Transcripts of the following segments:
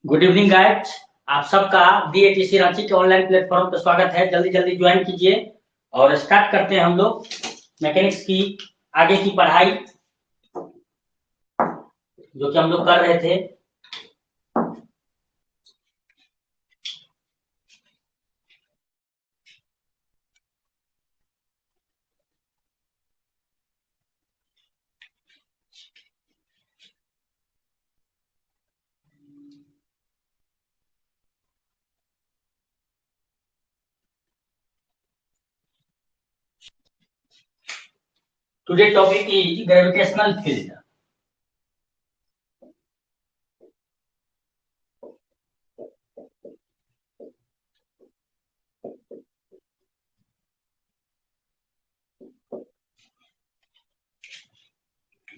Good evening guys. आप सबका DATC Ranchi के ऑनलाइन प्लेटफॉर्म पर स्वागत है। जल्दी जल्दी ज्वाइन कीजिए और स्टार्ट करते हैं हम लोग मैकेनिक्स की आगे की पढ़ाई जो कि हम लोग कर रहे थे। Today topic is gravitational field.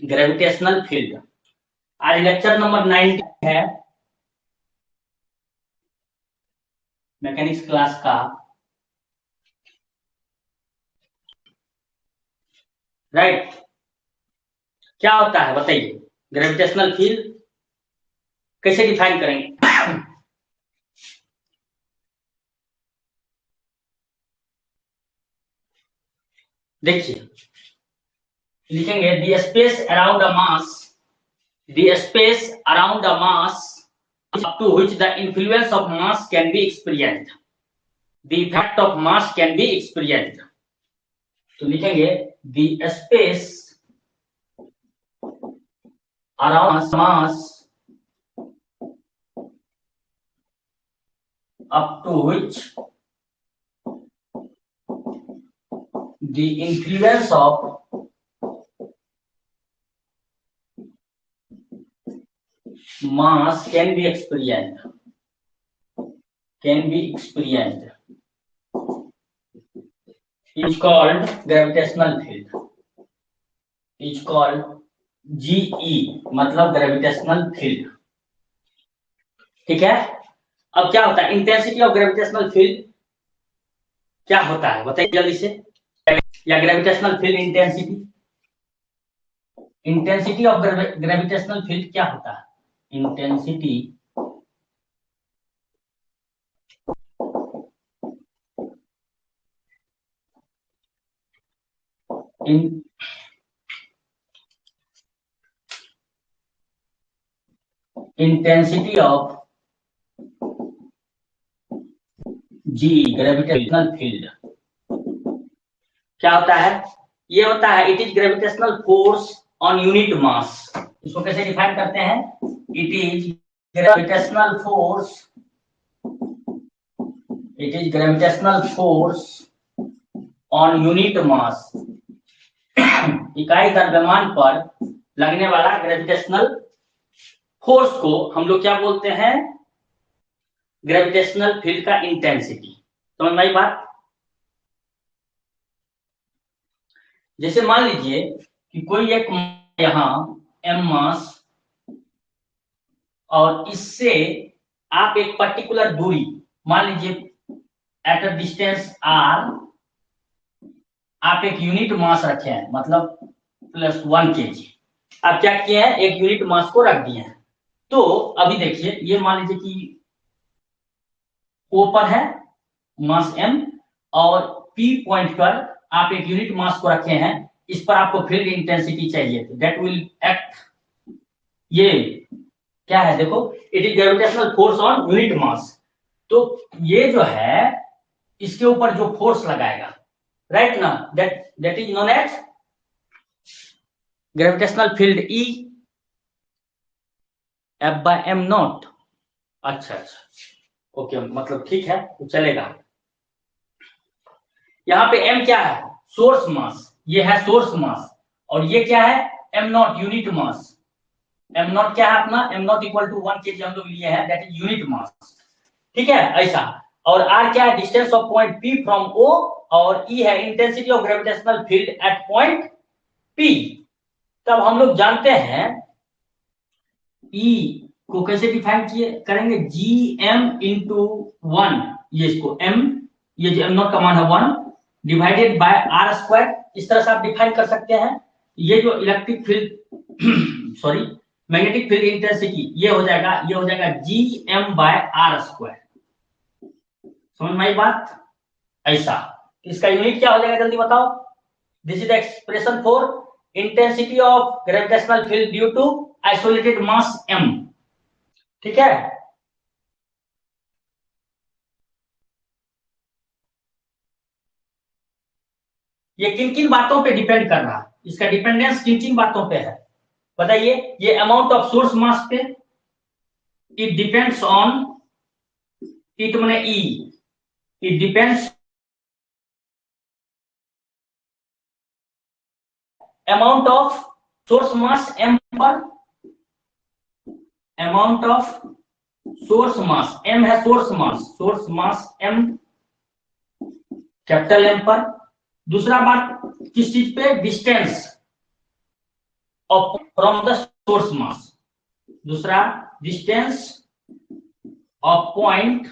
Gravitational field आज लेक्चर नंबर 9 है मैकेनिक्स क्लास का। राइट, क्या होता है बताइए? ग्रेविटेशनल फील्ड कैसे डिफाइन करेंगे? देखिए, लिखेंगे the space around a mass, the space around a mass up to which the influence of mass can be experienced, the effect of mass can be experienced। तो लिखेंगे the space around mass up to which the influence of mass can be experienced, is called gravitational field, is called GE, मतलब gravitational field. ठीक है, अब क्या होता है intensity of gravitational field? क्या होता है बताइए जल्दी से। या gravitational field intensity, intensity of gravitational field क्या होता है? Intensity intensity of G gravitational field क्या होता है? ये होता है it is gravitational force on unit mass. इसको कैसे डिफाइन करते हैं? It is gravitational force, it is gravitational force on unit mass, इकाई द्रव्यमान पर लगने वाला ग्रेविटेशनल फोर्स को हम लोग क्या बोलते हैं? ग्रेविटेशनल फील्ड का इंटेंसिटी। समझ में आई बात? जैसे मान लीजिए कि कोई एक यहां m मास और इससे आप एक पर्टिकुलर दूरी मान लीजिए एट अ डिस्टेंस r आप एक यूनिट मास रखे हैं, मतलब +1 kg। आप क्या किए हैं? एक यूनिट मास को रख दिए हैं। तो अभी देखिए, ये मान लीजिए कि O पर है मास m और P पॉइंट पर आप एक यूनिट मास को रखे हैं। इस पर आपको फील्ड इंटेंसिटी चाहिए, दैट विल एक्ट। ये क्या है देखो, it is gravitational force on unit मास। तो ये जो है इसके ऊपर जो फोर्स लगाएगा, राइट ना, that is known as gravitational field E F/m0। अच्छा, ओके, मतलब ठीक है, तो चलेगा। यहाँ पे m क्या है? सोर्स मास। ये है सोर्स मास और ये क्या है? m0 unit mass. m0 क्या है अपना? m0 इक्वल टू 1 kg हम लोग लिए हैं, दैट इज यूनिट मास। ठीक है, ऐसा। और r क्या है? Distance of point P from O, और E है intensity of gravitational field at point P। तब हम लोग जानते हैं E को कैसे डिफाइन करेंगे? gm इंटू 1, ये इसको m, ये जो m0 का मान है 1 डिवाइडेड बाय r²। इस तरह से आप डिफाइन कर सकते हैं। ये जो electric field sorry magnetic field intensity ये हो जाएगा Gm/r²। समझ में आई बात? ऐसा इसका यूनिट क्या हो जाएगा जल्दी बताओ। This is the expression for intensity of gravitational field due to isolated mass m। ठीक है, ये किन किन बातों पे डिपेंड कर रहा है, इसका डिपेंडेंस किन किन बातों पे है बताइए। ये अमाउंट ऑफ सोर्स मास पे, इट डिपेंड्स ऑन, इट माने ई, it depends amount of source mass m पर, amount of source mass m है, सोर्स मास m कैपिटल M पर। दूसरा बात किस चीज पे, distance from the source mass, दूसरा distance of point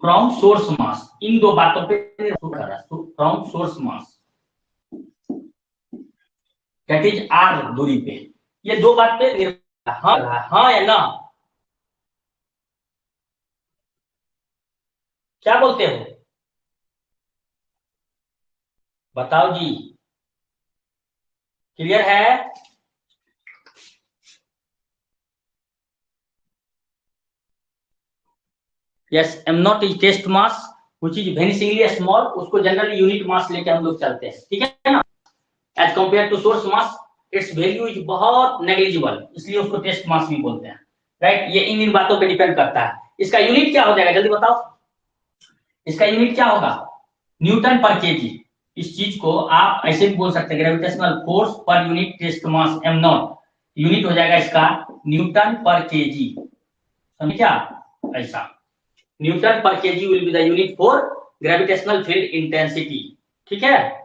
from source mass, इन दो बातों पे from source mass that is r दूरी पे, ये दो बात पे हाँ या ना, क्या बोलते हो बताओ जी, क्लियर है? Yes, M naught is test mass which is vanishingly small, उसको जनरली यूनिट मास लेके हम लोग चलते हैं, ठीक है ना। As compare to source mass its value is बहुत नेग्लिजिबल, इसलिए उसको टेस्ट मास भी बोलते हैं, राइट। ये इन बातों पे डिपेंड करता है। इसका यूनिट क्या हो जाएगा जल्दी बताओ, इसका यूनिट क्या होगा, न्यूटन पर केजी। इस चीज को आप ऐसे भी बोल सकते हैं, ग्रेविटेशनल फोर्स पर unit test mass M not, unit हो जाएगा इसका न्यूटन पर केजी, समझ क्या, ऐसा न्यूटन पर KG will be the unit for gravitational field intensity, ठीक है।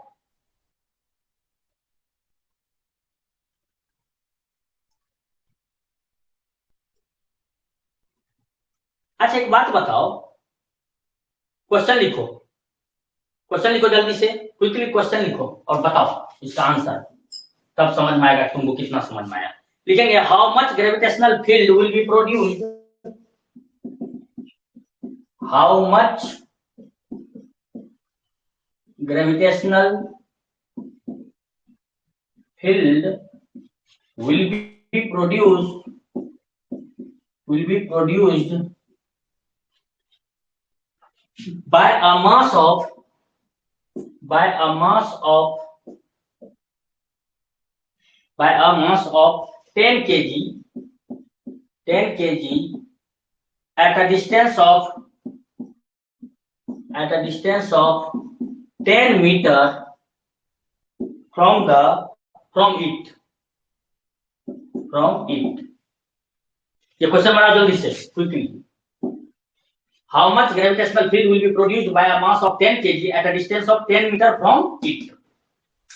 अच्छा एक बात बताओ, क्वेश्चन लिखो जल्दी से, क्विकली क्वेश्चन लिखो और बताओ इसका आंसर, तब समझ में आएगा तुमको कितना समझ में आया। लिखेंगे how much gravitational field will be produced, how much gravitational field will be produced by a mass of 10 kg at a distance of 10 meter from it। ये क्वेश्चन बना जल्दी से quickly. How much gravitational field will be produced by a mass of 10 kg at a distance of 10 metre from it,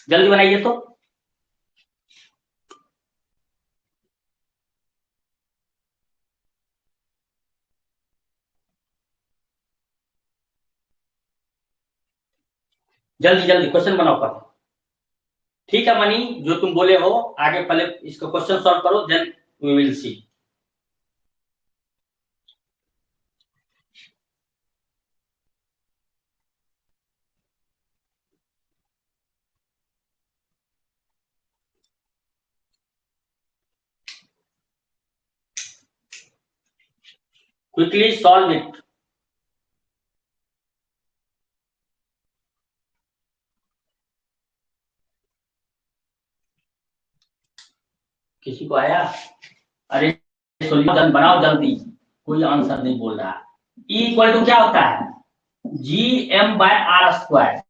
जल्दी बनाइए तो। जल्दी जल्दी question बनाओ पर, ठीक है मनी, जो तुम बोले हो आगे पहले इसका क्वेश्चन सॉल्व करो, then we will see. Quickly solve it. किसी को आया? अरे सोल्यूशन बनाओ जल्दी, कोई आंसर नहीं बोल रहा। E इक्वल टू क्या होता है, Gm/r²।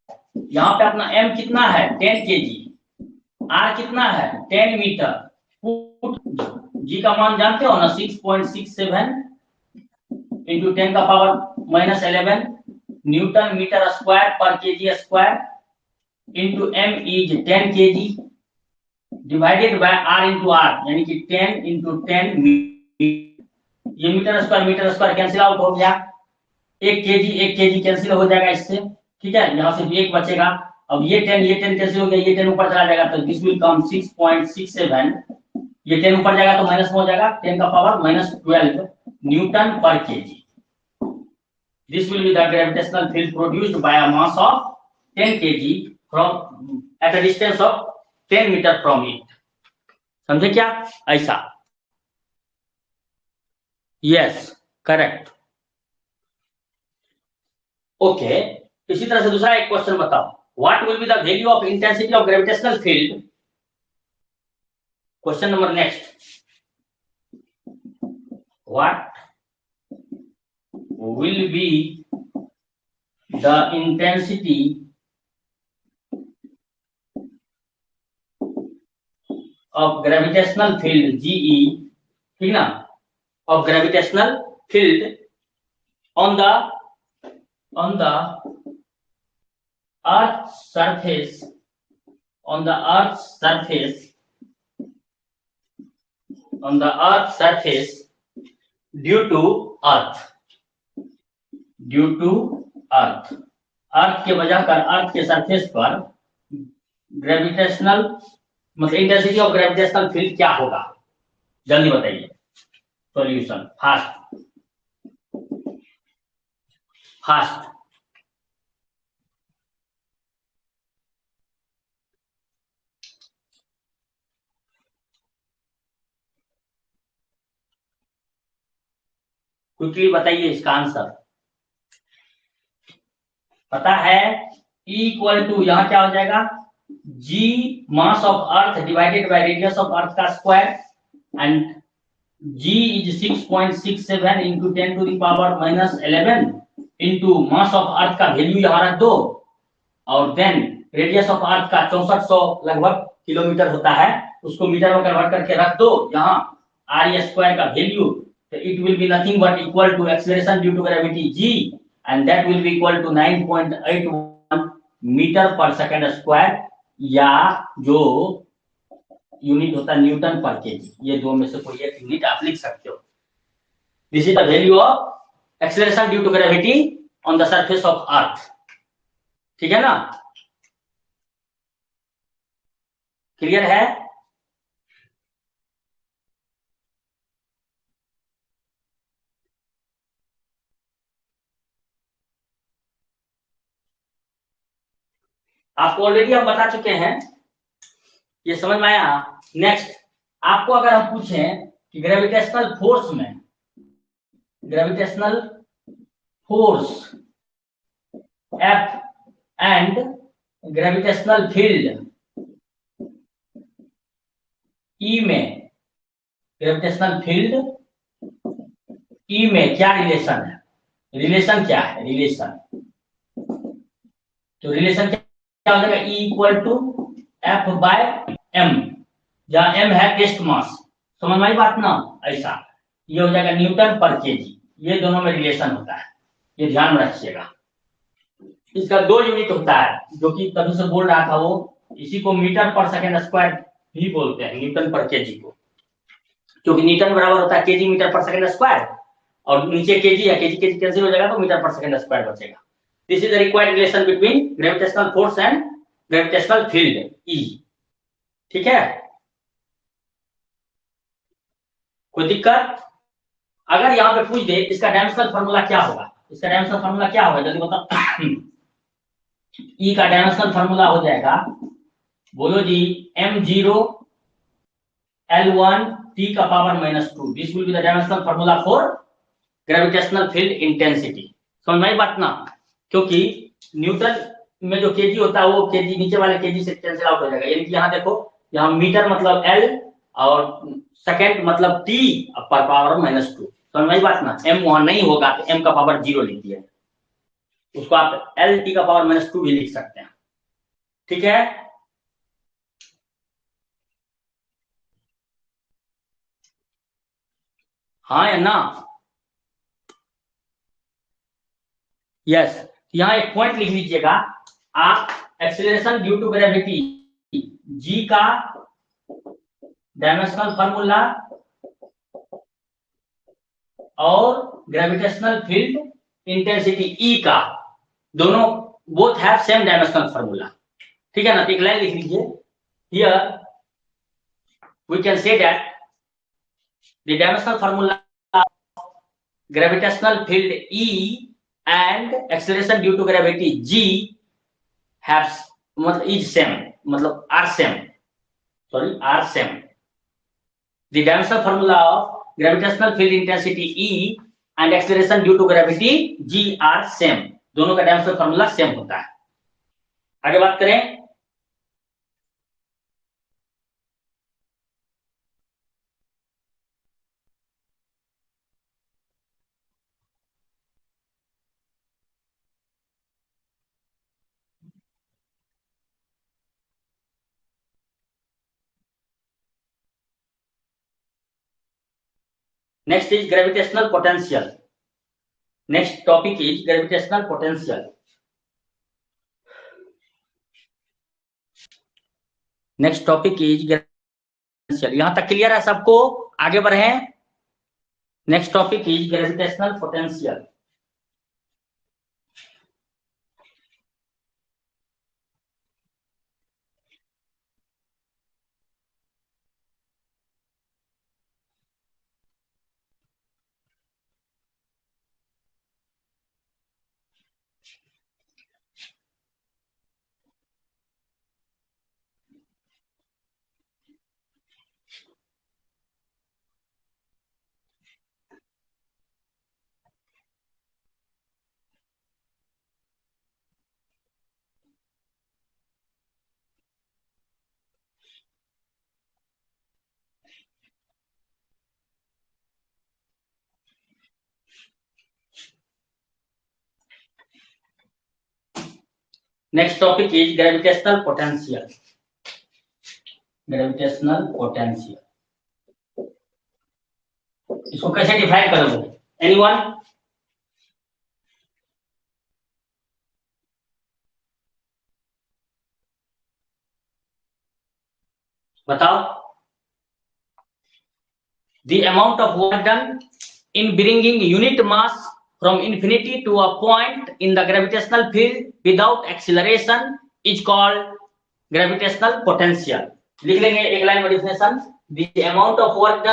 यहाँ पे अपना m कितना है 10 kg, r कितना है 10 मीटर, g का मान जानते हो ना 6.67 इंटू 10 का पावर -11 न्यूटन मीटर स्क्वायर पर KG square into m is 10 kg divided by r into r, यानी कि 10 इंटू 10 ये मीटर स्क्वायर कैंसिल आउट हो गया, 1 kg कैंसिल हो जाएगा इससे, ठीक है, यहाँ से 1 बचेगा। अब ये 10 कैंसिल हो गया, ये 10 ऊपर चला जाएगा, तो दिस विल कम 6.67 ये 10 ऊपर जाएगा तो माइनस में हो जाएगा, 10 का पावर -12 न्यूटन पर KG. This will be the gravitational field produced by a mass of 10 kg from at a distance of 10 meter from it. समझे क्या? ऐसा। Yes, correct. ओके, इसी तरह से दूसरा एक क्वेश्चन बताओ। What will be the value of intensity of gravitational field? Question number next, what will be the intensity of gravitational field GE, ठीक ना, of gravitational field on the earth surface, on the earth surface due to earth, अर्थ के वजह कर, अर्थ के surface पर gravitational मतलब intensity of gravitational field क्या होगा? जल्दी बताइए, सॉल्यूशन फास्ट। क्विकली बताइए इसका आंसर। पता है, E इक्वल टू यहाँ क्या हो जाएगा, G mass of earth divided by radius of earth का square, and G is 6.67 into 10 to the power -11 into mass of earth का वैल्यू यहाँ रख दो, और देन रेडियस ऑफ अर्थ का 6400 लगभग किलोमीटर होता है, उसको मीटर में कन्वर्ट करके रख दो यहाँ r स्क्वायर का वैल्यू, तो it will be nothing but equal to acceleration due to gravity G, and that will be equal to 9.81 metre पर सेकंड स्क्वायर, या जो यूनिट होता है न्यूटन पर केजी। ये दो में से कोई एक यूनिट आप लिख सकते हो। This is the value of acceleration due to gravity on the surface of earth. ठीक है ना, क्लियर है? आपको ऑलरेडी हम बता चुके हैं, ये समझ में आया? नेक्स्ट, आपको अगर हम पूछें कि ग्रेविटेशनल फोर्स में, gravitational force F and gravitational field E में, ग्रेविटेशनल फील्ड E में क्या रिलेशन है? रिलेशन क्या है? रिलेशन, तो रिलेशन क्या हो जाएगा? E equal to F by M, जहां M है टेस्ट मास। समझ में आई बात ना? ऐसा ये हो जाएगा न्यूटन पर केजी। ये दोनों में रिलेशन होता है, ये ध्यान रखिएगा। इसका 2 यूनिट होता है, जो कि तभी से बोल रहा था वो, इसी को मीटर पर सेकंड स्क्वायर भी बोलते हैं, न्यूटन पर केजी को, क्योंकि न्यूटन बराबर होता है केजी मीटर पर सेकंड स्क्वायर, और नीचे केजी है, केजी केजी कैंसिल हो जाएगा तो मीटर पर सेकंड स्क्वायर बचेगा। This is the required relation between gravitational force and gravitational field E। ठीक है, कोई दिक्कत? अगर यहाँ पे पूछ दे इसका डायमेंशनल फार्मूला क्या होगा, इसका डायमेंशनल फार्मूला क्या होगा, जल्दी बताओ। E का डायमेंशनल फार्मूला हो जाएगा, बोलो जी, m0 L1 t का power -2। This will be the dimensional formula for gravitational field intensity. समझ में आई बात ना? क्योंकि न्यूटन में जो केजी होता है वो केजी नीचे वाले केजी से कैंसिल आउट हो जाएगा। यानी कि यहाँ देखो, यहाँ मीटर मतलब L और सेकंड मतलब T पर पावर -2। समझ में आई बात ना? m वहां नहीं होगा तो m का पावर 0 लिख दिया, उसको आप LT का पावर -2 भी लिख सकते हैं। ठीक है, हाँ या ना? यस, यहाँ एक पॉइंट लिख लीजिएगा आप, acceleration due to gravity G का डायमेंशनल फार्मूला और ग्रेविटेशनल फील्ड इंटेंसिटी E का, दोनों both have same dimensional formula. ठीक है ना? तो एक लाइन लिख लीजिए, here we can say that The dimensional formula of gravitational field E and acceleration due to gravity G have मतलब is same, मतलब are same. Sorry, are same. The dimensional formula of gravitational field intensity E and acceleration due to gravity G are same. दोनों का dimensional formula same होता है. आगे बात करें. Next is gravitational potential. Next topic is gravitational potential. Next topic is gravitational. यहां तक clear है सबको? आगे बढ़े. Next topic is gravitational potential. Next topic is gravitational potential. Gravitational potential. इसको कैसे डिफाइन करोगे? Anyone? बताओ. The amount of work done in bringing unit mass from infinity to a point in the gravitational field without acceleration is called gravitational potential. लिख लेंगे एक line में definition. The amount of work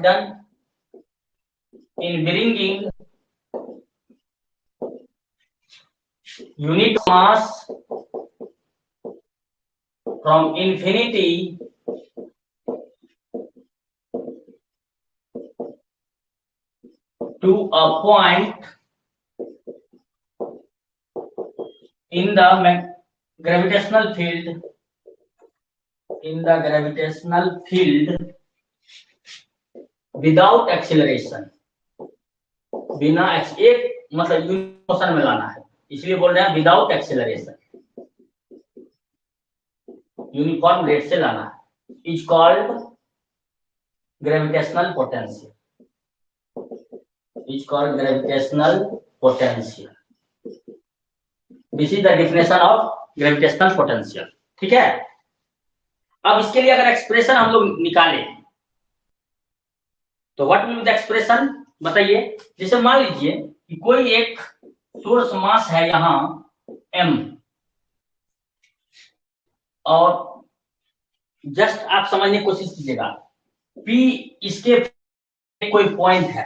done in bringing unit mass from infinity to a point in the gravitational field without acceleration. बिना एक मतलब motion में लाना है, इसलिए बोल रहे हैं विदाउट एक्सेलरेशन, यूनिफॉर्म रेट से लाना है. Is called gravitational potential. Is called gravitational potential. This is the definition of gravitational potential. ठीक है. अब इसके लिए अगर एक्सप्रेशन हम लोग निकालें तो what will be the expression बताइए. जैसे मान लीजिए कि कोई एक सोर्स मास है यहां m, और जस्ट आप समझने की कोशिश कीजिएगा. p इसके कोई पॉइंट है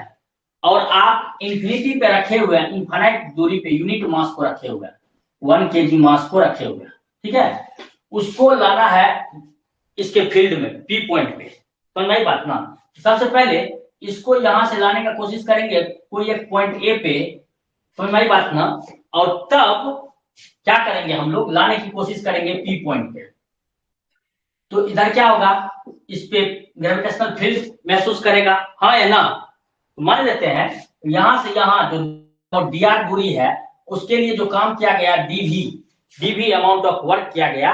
और आप इंफिनिटी पे रखे हुए हैं, इनफाइनाइट दूरी पे यूनिट मास को रखे हुए हैं, 1 kg मास को रखे हुए हैं. ठीक है. उसको लाना है इसके फील्ड में p पॉइंट पे. समझ में आई बात ना. सबसे पहले इसको यहां से लाने का कोशिश करेंगे कोई एक पॉइंट ए पे. समझ में आई बात ना. और तब क्या करेंगे हम लोग, लाने की कोशिश करेंगे पी पॉइंट पे. तो इधर क्या होगा, इस पे ग्रेविटेशनल फील्ड महसूस करेगा, हाँ या ना. मान लेते हैं यहां से यहां जो dr दूरी है उसके लिए जो काम किया गया dv अमाउंट ऑफ वर्क किया गया.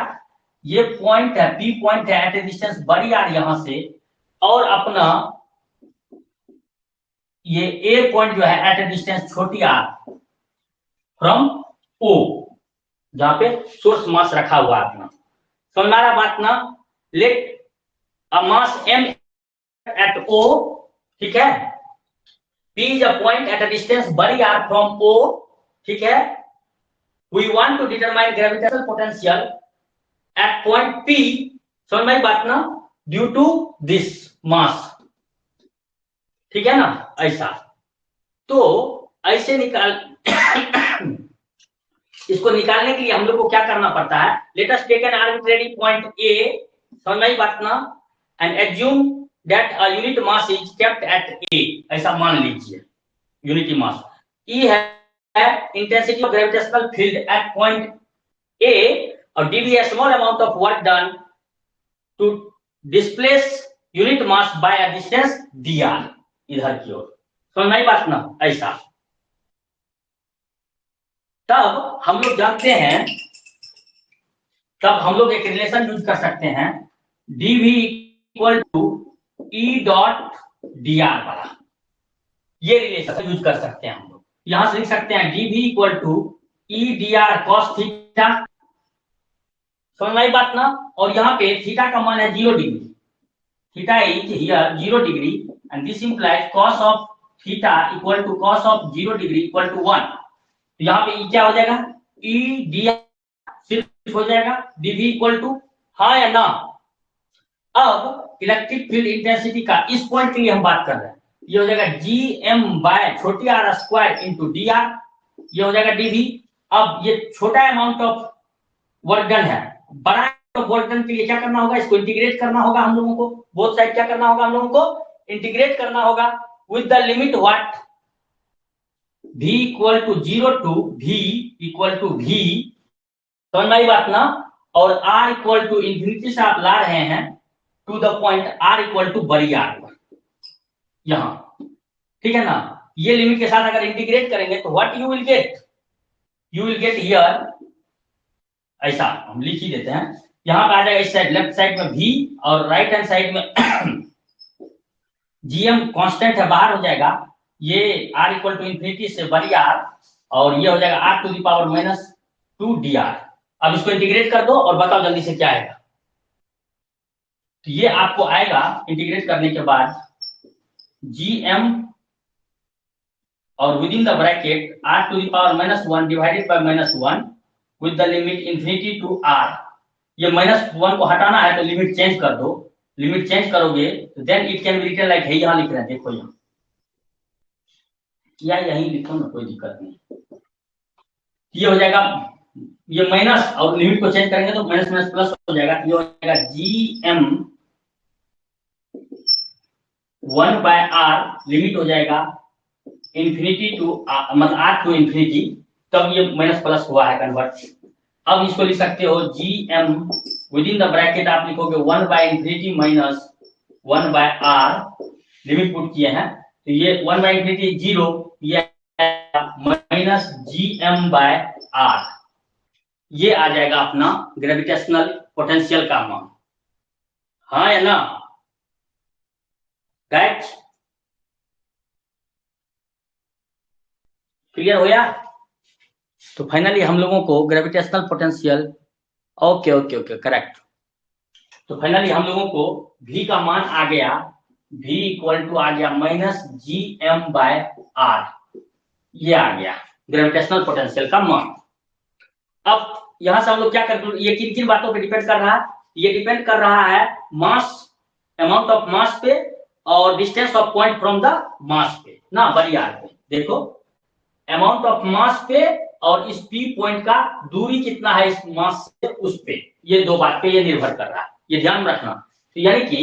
ये पॉइंट है, पी पॉइंट है एट ए डिस्टेंस बड़ी आर यहां से, और अपना ये ए पॉइंट जो है एट ए डिस्टेंस छोटी आर फ्रॉम ओ, जहां पे सोर्स मास रखा हुआ है अपना. समझ में आ रहा बात ना. Let a mass m at o. ठीक है. p is a point at a distance बड़ी r फ्रॉम o. ठीक है. We want to determine gravitational potential at point P, समझ में आई बात ना, ड्यू टू दिस मास, ठीक है ना, ऐसा। तो ऐसे निकाल इसको निकालने के लिए हम लोग को क्या करना पड़ता है, let us take an arbitrary point A, समझ में आई बात ना, and assume that a unit mass is kept at A, ऐसा मान लीजिए यूनिटी मास E है intensity of gravitational field at point A, और dV a small amount of work done to displace unit mass by a distance dr, इधर की ओर, समझ में आई बात ना, ऐसा। तब हम लोग जानते हैं, तब हम लोग एक रिलेशन यूज कर सकते हैं, dV equal to E dot dr वाला, ये रिलेशन यूज कर सकते हैं हम लोग। यहां से लिख सकते हैं dV equal to E dr cos theta, समझ में आई बात ना, और यहाँ पे थीटा का मान है 0 degree, theta is here 0 degree, and this implies cos of theta equal to cos of 0 degree equal to 1। तो यहाँ पे E क्या हो जाएगा, E dr सिर्फ हो जाएगा, dV इक्वल टू, हाँ या ना। अब इलेक्ट्रिक फील्ड इंटेंसिटी का इस पॉइंट के लिए हम बात कर रहे हैं, ये हो जाएगा gm बाय छोटी r स्क्वायर इंटू dr, ये हो जाएगा dV। अब ये छोटा अमाउंट ऑफ वर्क डन है, बड़ा वर्क डन के लिए क्या करना होगा, इसको इंटीग्रेट करना होगा हम लोगों को, बोथ साइड क्या करना होगा हम लोगों को, इंटीग्रेट करना होगा with the limit what, v equal to 0 to v equal to v, समझ में आई बात ना, और r इक्वल टू इंफिनिटी से आप ला रहे हैं to the point r equal to बड़ी r पर, यहां, ठीक है ना। ये लिमिट के साथ अगर इंटीग्रेट करेंगे तो what you will get here, ऐसा हम लिख ही देते हैं, यहां पे आ जाएगा इस साइड लेफ्ट साइड में v, और राइट हैंड साइड में gm कांस्टेंट है, बाहर हो जाएगा, ये r इक्वल टू इंफिनिटी से बड़ी r, और ये हो जाएगा r to the power minus 2 dr। अब इसको इंटीग्रेट कर दो और बताओ जल्दी से क्या आएगा, तो ये आपको आएगा इंटीग्रेट करने के बाद gm और within the bracket r to the power minus 1 divided by minus 1 with the limit infinity to r, ये माइनस 1 को हटाना है तो लिमिट चेंज कर दो, लिमिट चेंज करोगे तो then it can be written like, है यहां लिख रहे हैं, देखो यहां, या यहीं लिखो ना, कोई दिक्कत नहीं, ये हो जाएगा, ये माइनस और लिमिट को चेंज करेंगे तो माइनस माइनस प्लस हो जाएगा, ये हो जाएगा gm 1 बाय r, लिमिट हो जाएगा इंफिनिटी टू मतलब r टू इंफिनिटी, तब ये माइनस प्लस हुआ है कन्वर्ट। अब इसको लिख सकते हो gm within the bracket आप लिखोगे 1 by infinity minus 1 by r, limit put किए हैं, तो ये 1 बाय इंफिनिटी 0, ये माइनस gm बाय r, ये आ जाएगा अपना ग्रेविटेशनल पोटेंशियल का मान, हाँ या ना गाइस, क्लियर हो गया। तो फाइनली हम लोगों को gravitational potential, okay okay okay correct, तो फाइनली हम लोगों को v का मान आ गया, v इक्वल टू आ गया माइनस gm बाय r, ये आ गया ग्रेविटेशनल पोटेंशियल का मान। अब यहां से हम लोग क्या कर, ये किन किन बातों पे डिपेंड कर रहा है, ये डिपेंड कर रहा है मास, अमाउंट ऑफ मास पे, और distance of point from the मास पे ना, बड़ी आर पे, देखो अमाउंट ऑफ मास पे और इस P पॉइंट का दूरी कितना है इस मास से उस पे, ये दो बात पे ये निर्भर कर रहा है, ये ध्यान रखना। तो यानी कि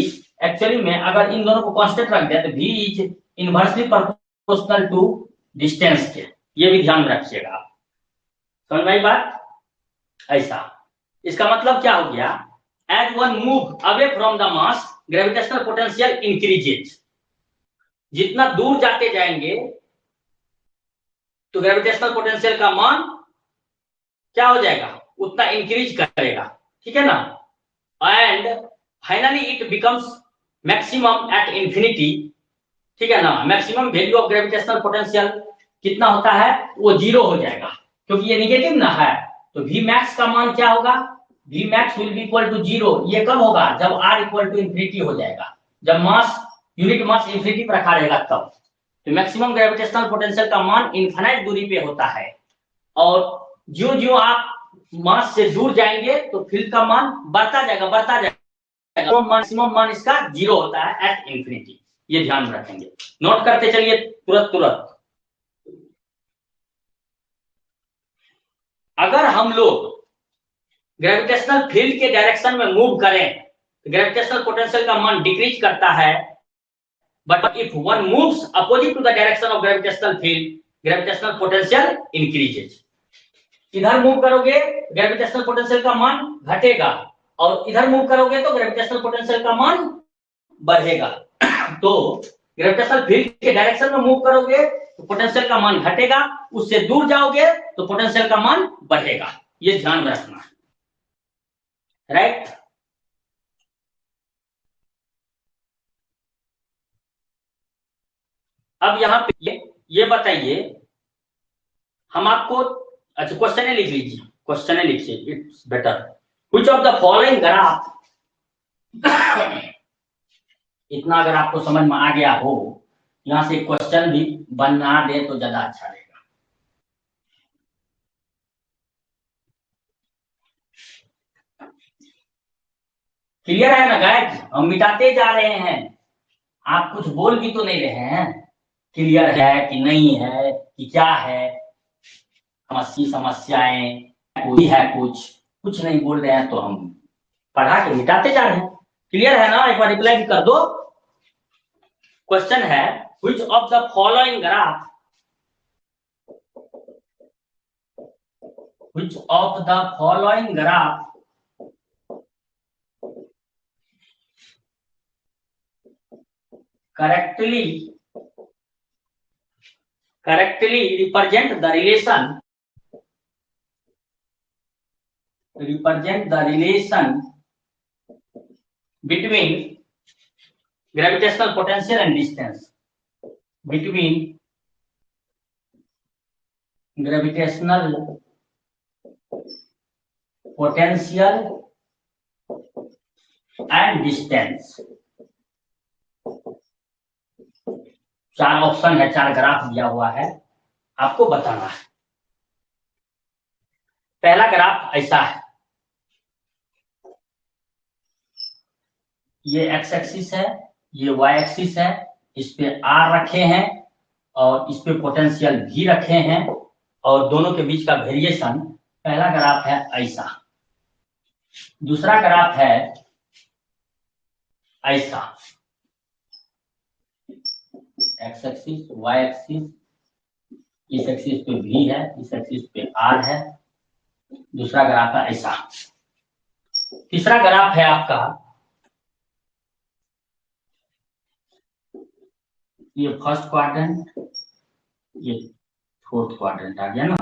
एक्चुअली में अगर इन दोनों को कांस्टेंट रख दिया तो v is inversely proportional to distance के, ये भी ध्यान रखिएगा आप, समझ में आई बात, ऐसा। इसका मतलब क्या हो गया, as one move away from the mass gravitational potential increases, जितना दूर जाते जाएंगे तो ग्रेविटेशनल पोटेंशियल का मान क्या हो जाएगा, उतना इंक्रीज करेगा, ठीक है ना, and finally it becomes maximum at infinity, ठीक है ना, maximum value of gravitational potential कितना होता है, वो 0 हो जाएगा, क्योंकि ये निगेटिव ना है, तो v max का मान क्या होगा, v max will be equal to 0, ये कब होगा, जब r इक्वल टू इंफिनिटी हो जाएगा, जब मास यूनिट मास इंफिनिटी पर रखा रहेगा तब। तो मैक्सिमम ग्रेविटेशनल पोटेंशियल का मान इनफाइनाइट दूरी पे होता है, और जो जो आप मास से दूर जाएंगे तो फील्ड का मान बढ़ता जाएगा तो मैक्सिमम मान इसका 0 होता है एट इंफिनिटी। ये ध्यान में रखेंगे, नोट करते चलिए तुरंत। अगर हम लोग ग्रेविटेशनल फील्ड के डायरेक्शन में मूव करें तो ग्रेविटेशनल पोटेंशियल का मान डिक्रीज करता है, but if one moves opposite to the direction of gravitational field gravitational potential increases. इधर मूव करोगे ग्रेविटेशनल पोटेंशियल का मान घटेगा और इधर मूव करोगे तो ग्रेविटेशनल पोटेंशियल का मान बढ़ेगा। तो ग्रेविटेशनल फील्ड के डायरेक्शन में मूव करोगे तो पोटेंशियल का मान घटेगा, उससे दूर जाओगे तो पोटेंशियल का मान बढ़ेगा। ये ध्यान में रखना, राइट। अब यहाँ पे ये बताइए, हम आपको अच्छा क्वेश्चन लिख लीजिए, क्वेश्चन लिखिए, it's better. Which of the following graph इतना अगर आपको समझ में आ गया हो, यहां से क्वेश्चन भी बना दे तो ज्यादा अच्छा रहेगा। क्लियर है ना गाइस? हम मिटाते जा रहे हैं, आप कुछ बोल भी तो नहीं रहे हैं। क्लियर है कि नहीं है कि क्या है? समस्याएं कोई है, कुछ नहीं बोल रहे हैं तो हम पढ़ा के मिटाते जा रहे हैं। क्लियर है ना? एक बार रिप्लाई भी कर दो। क्वेश्चन है which of the following graph which of the following graph correctly represent the relation between gravitational potential and distance, between gravitational potential and distance। चार ऑप्शन है, चार ग्राफ दिया हुआ है, आपको बताना है। पहला ग्राफ ऐसा है, ये एक्स एक्सिस है, ये वाई एक्सिस है, इस पे आर रखे हैं और इस पे पोटेंशियल भी रखे हैं और दोनों के बीच का वेरिएशन। पहला ग्राफ है ऐसा, दूसरा ग्राफ है ऐसा, एक्स एक्सिस वाई एक्सिस, इस एक्सिस पे भी है, इस एक्सिस पे आर है। दूसरा ग्राफ है ऐसा। तीसरा ग्राफ है आपका ये फर्स्ट क्वाड्रेंट, ये फोर्थ क्वाड्रेंट आ गया ना।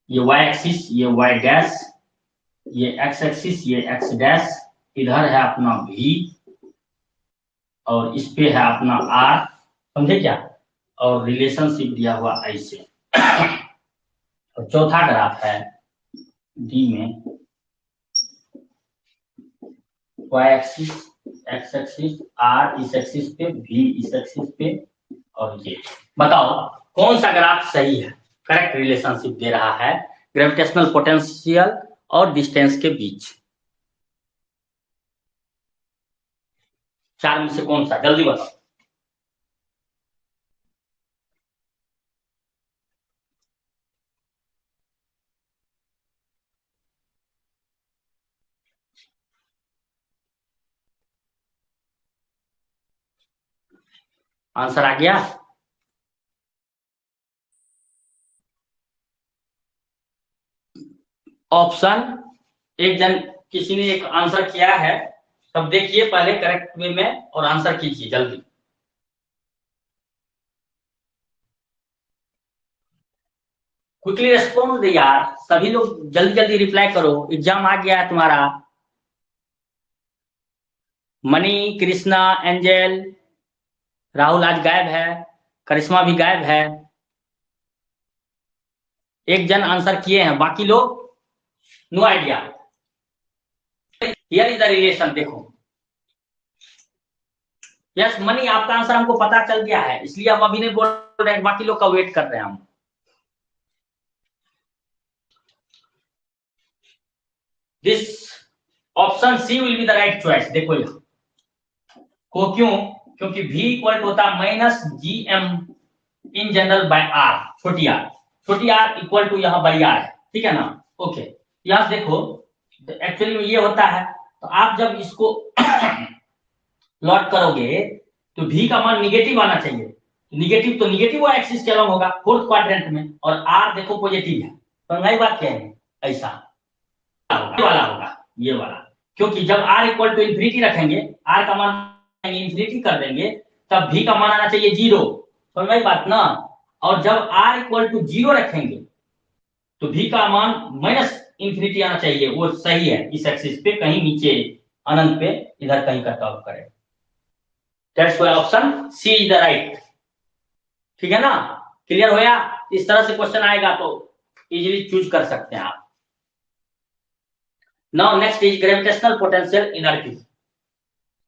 ये वाई एक्सिस, ये वाई डैश, ये एक्स एक्सिस, ये एक्स डैश, इधर है अपना भी और इस पे है अपना आर, समझे क्या? और रिलेशनशिप दिया हुआ ऐसे। और चौथा ग्राफ है डी में Y axis, X axis, R इस एक्सिस पे, भी इस एक्सिस पे और ये। बताओ कौन सा ग्राफ सही है, करेक्ट रिलेशनशिप दे रहा है ग्रेविटेशनल पोटेंशियल और डिस्टेंस के बीच? चार में से कौन सा, जल्दी बताओ। आंसर आ गया? ऑप्शन, एक जन किसी ने एक आंसर किया है, तब देखिए पहले करेक्ट वे में और आंसर कीजिए जल्दी। क्विकली रेस्पॉन्ड यार, सभी लोग जल्दी जल्दी रिप्लाई करो, एग्जाम आ गया है तुम्हारा। मनी, कृष्णा, एंजल, राहुल आज गायब है, करिश्मा भी गायब है। एक जन आंसर किए हैं, बाकी लोग no idea. Here is the relation, देखो। यस मनी, आपका आंसर हमको पता चल गया है, इसलिए हम अभी नहीं बोल रहे हैं, बाकी लोग का वेट कर रहे हैं हम। This option C will be the right choice. देखो यहाँ को क्यों, क्योंकि v इक्वल टू होता है minus G M in general by R, छोटी आर इक्वल टू यहाँ बड़ी आर है, ठीक है ना। ओके, यहाँ देखो तो एक्चुअली में ये होता है, तो आप जब इसको प्लॉट करोगे तो v का मान निगेटिव आना चाहिए, निगेटिव तो निगेटिव वो एक्सिस के अलॉन्ग होगा फोर्थ क्वाड्रेंट में, और r देखो पॉजिटिव है, तो नई बात क्या है, ऐसा वाला होगा ये वाला, क्योंकि जब r इक्वल टू इन्फिनिटी रखेंगे, r का मान इन्फिनिटी कर देंगे, तब v का मान आना चाहिए 0, समझ में बात ना। और जब r इक्वल टू 0 रखेंगे तो v का मान माइनस इन्फिनिटी आना चाहिए, वो सही है इस एक्सिस पे, कहीं नीचे अनंत पे इधर कहीं कट ऑफ करे। That's why option C is the right, ठीक है ना। क्लियर होया, इस तरह से क्वेश्चन आएगा तो इजीली चूज कर सकते हैं आप। Now next is gravitational potential energy.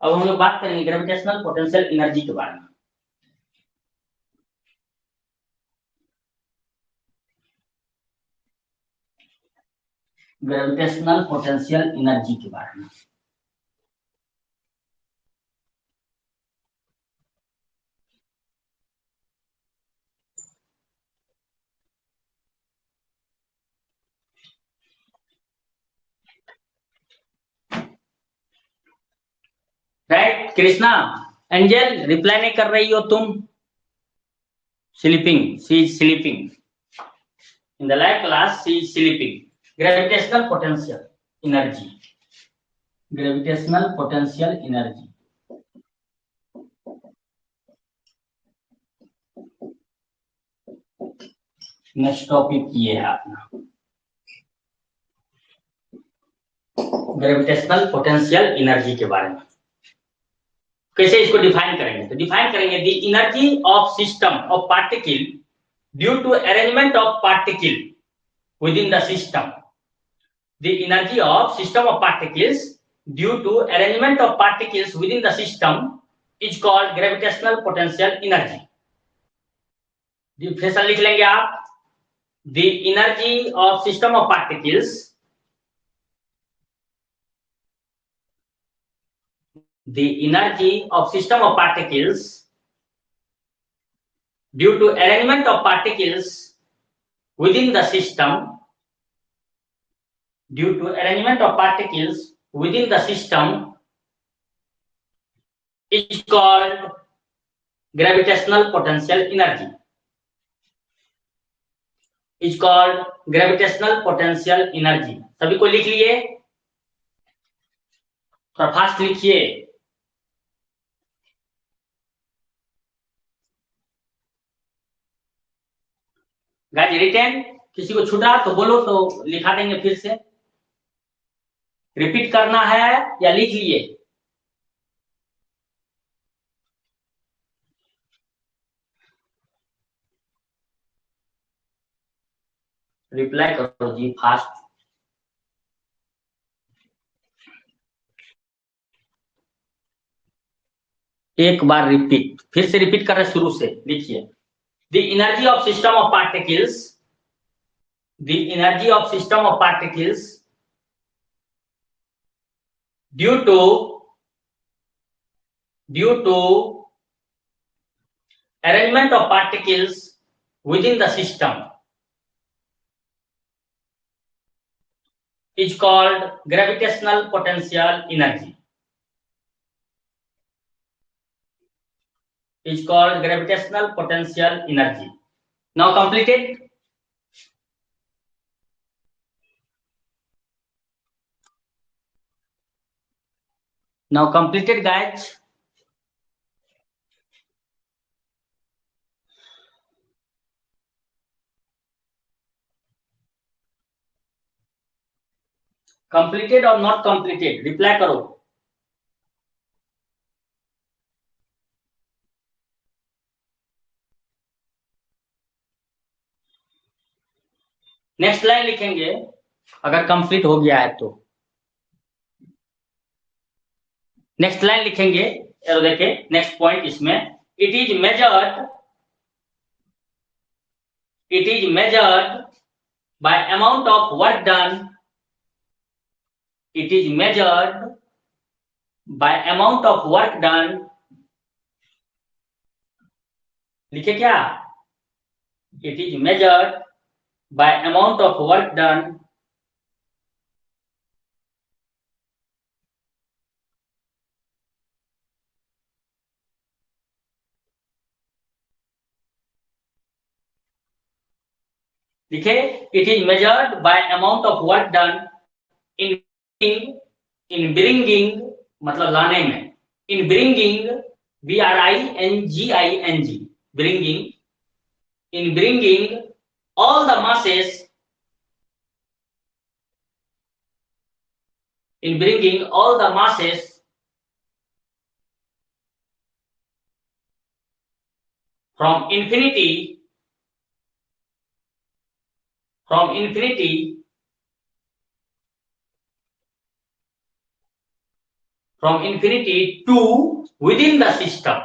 अब हम लोग बात करेंगे ग्रेविटेशनल पोटेंशियल एनर्जी के बारे में। ग्रेविटेशनल पोटेंशियल एनर्जी के बारे में राइट कृष्णा। एंजल रिप्लाई नहीं कर रही हो तुम, sleeping, she is sleeping in the live class, she is sleeping. Gravitational potential energy, gravitational potential energy, next topic ये है अपना ग्रेविटेशनल पोटेंशियल एनर्जी के बारे में। कैसे इसको डिफाइन करेंगे, तो डिफाइन करेंगे the energy of system of particle due to arrangement of particle within the system. The energy of system of particles due to arrangement of particles within the system is called gravitational potential energy. Definition लिख लेंगे आप, the energy of system of particles, the energy of system of particles due to arrangement of particles within the system, due to arrangement of particles within the system is called gravitational potential energy, is called gravitational potential energy। सभी को लिख लिए, थोड़ा fast लिखिए। Guys return किसी को छूटा तो बोलो, तो लिखा देंगे फिर से। रिपीट करना है या लिख लिए? रिप्लाई करो जी फास्ट। एक बार रिपीट, फिर से रिपीट कर रहे शुरू से लिखिए। The energy of system of particles, the energy of system of particles due to arrangement of particles within the system is called gravitational potential energy, is called gravitational potential energy। Now completed? Now completed guys? Completed or not completed? Reply करो। Next line लिखेंगे अगर complete हो गया है तो। Next line लिखेंगे, देखिए next point इसमें, it is measured by amount of work done it is measured by amount of work done, लिखे क्या, it is measured by amount of work done लिखे, it is measured by amount of work done in in bringing, मतलब लाने में, in bringing, BRINGING, bringing, in bringing all the masses, in bringing all the masses from infinity to within the system,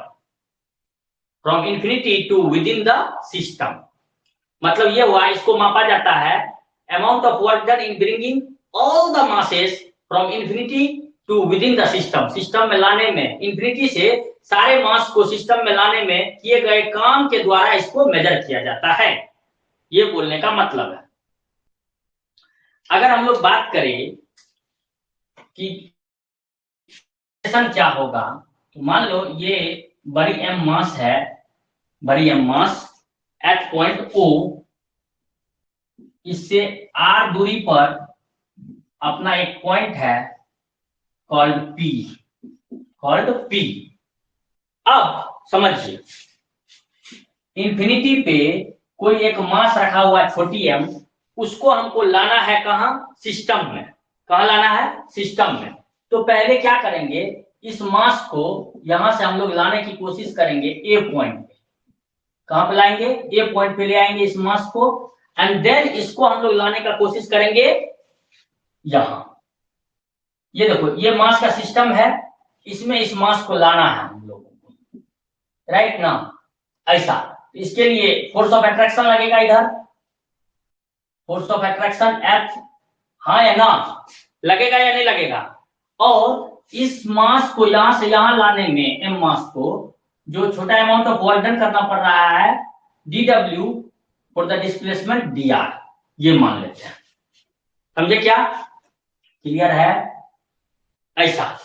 from infinity to within the system, मतलब ये हुआ, इसको मापा जाता है amount of work done in bringing all the masses from infinity to within the system, system में लाने में, इंफिनिटी से सारे मास को सिस्टम में लाने में किए गए काम के द्वारा इसको मेजर किया जाता है, ये बोलने का मतलब है। अगर हम लोग बात करें कि क्या होगा, तो मान लो ये बड़ी एम मास है, बड़ी M mass at point O, इससे R दूरी पर अपना एक पॉइंट है कॉल्ड P। अब समझिए, इंफिनिटी पे कोई एक मास रखा हुआ है छोटी m, उसको हमको लाना है कहां, सिस्टम में। कहां लाना है, सिस्टम में। तो पहले क्या करेंगे, इस मास को यहां से हम लोग लाने की कोशिश करेंगे ए पॉइंट पे। कहां पे लाएंगे, ए पॉइंट पे ले आएंगे इस मास को, एंड देन इसको हम लोग लाने का कोशिश करेंगे यहां। ये देखो, ये मास का सिस्टम है, इसमें इस मास को लाना है हम लोगों को, राइट ना, ऐसा। इसके लिए फोर्स ऑफ अट्रैक्शन लगेगा, इधर फोर्स ऑफ अट्रैक्शन F, हाँ या ना, लगेगा या नहीं लगेगा। और इस मास को यहां से यहां लाने में, एम मास को, जो छोटा अमाउंट ऑफ वर्क डन करना पड़ रहा है DW for the displacement DR, ये मान लेते हैं। समझे क्या, क्लियर है, ऐसा।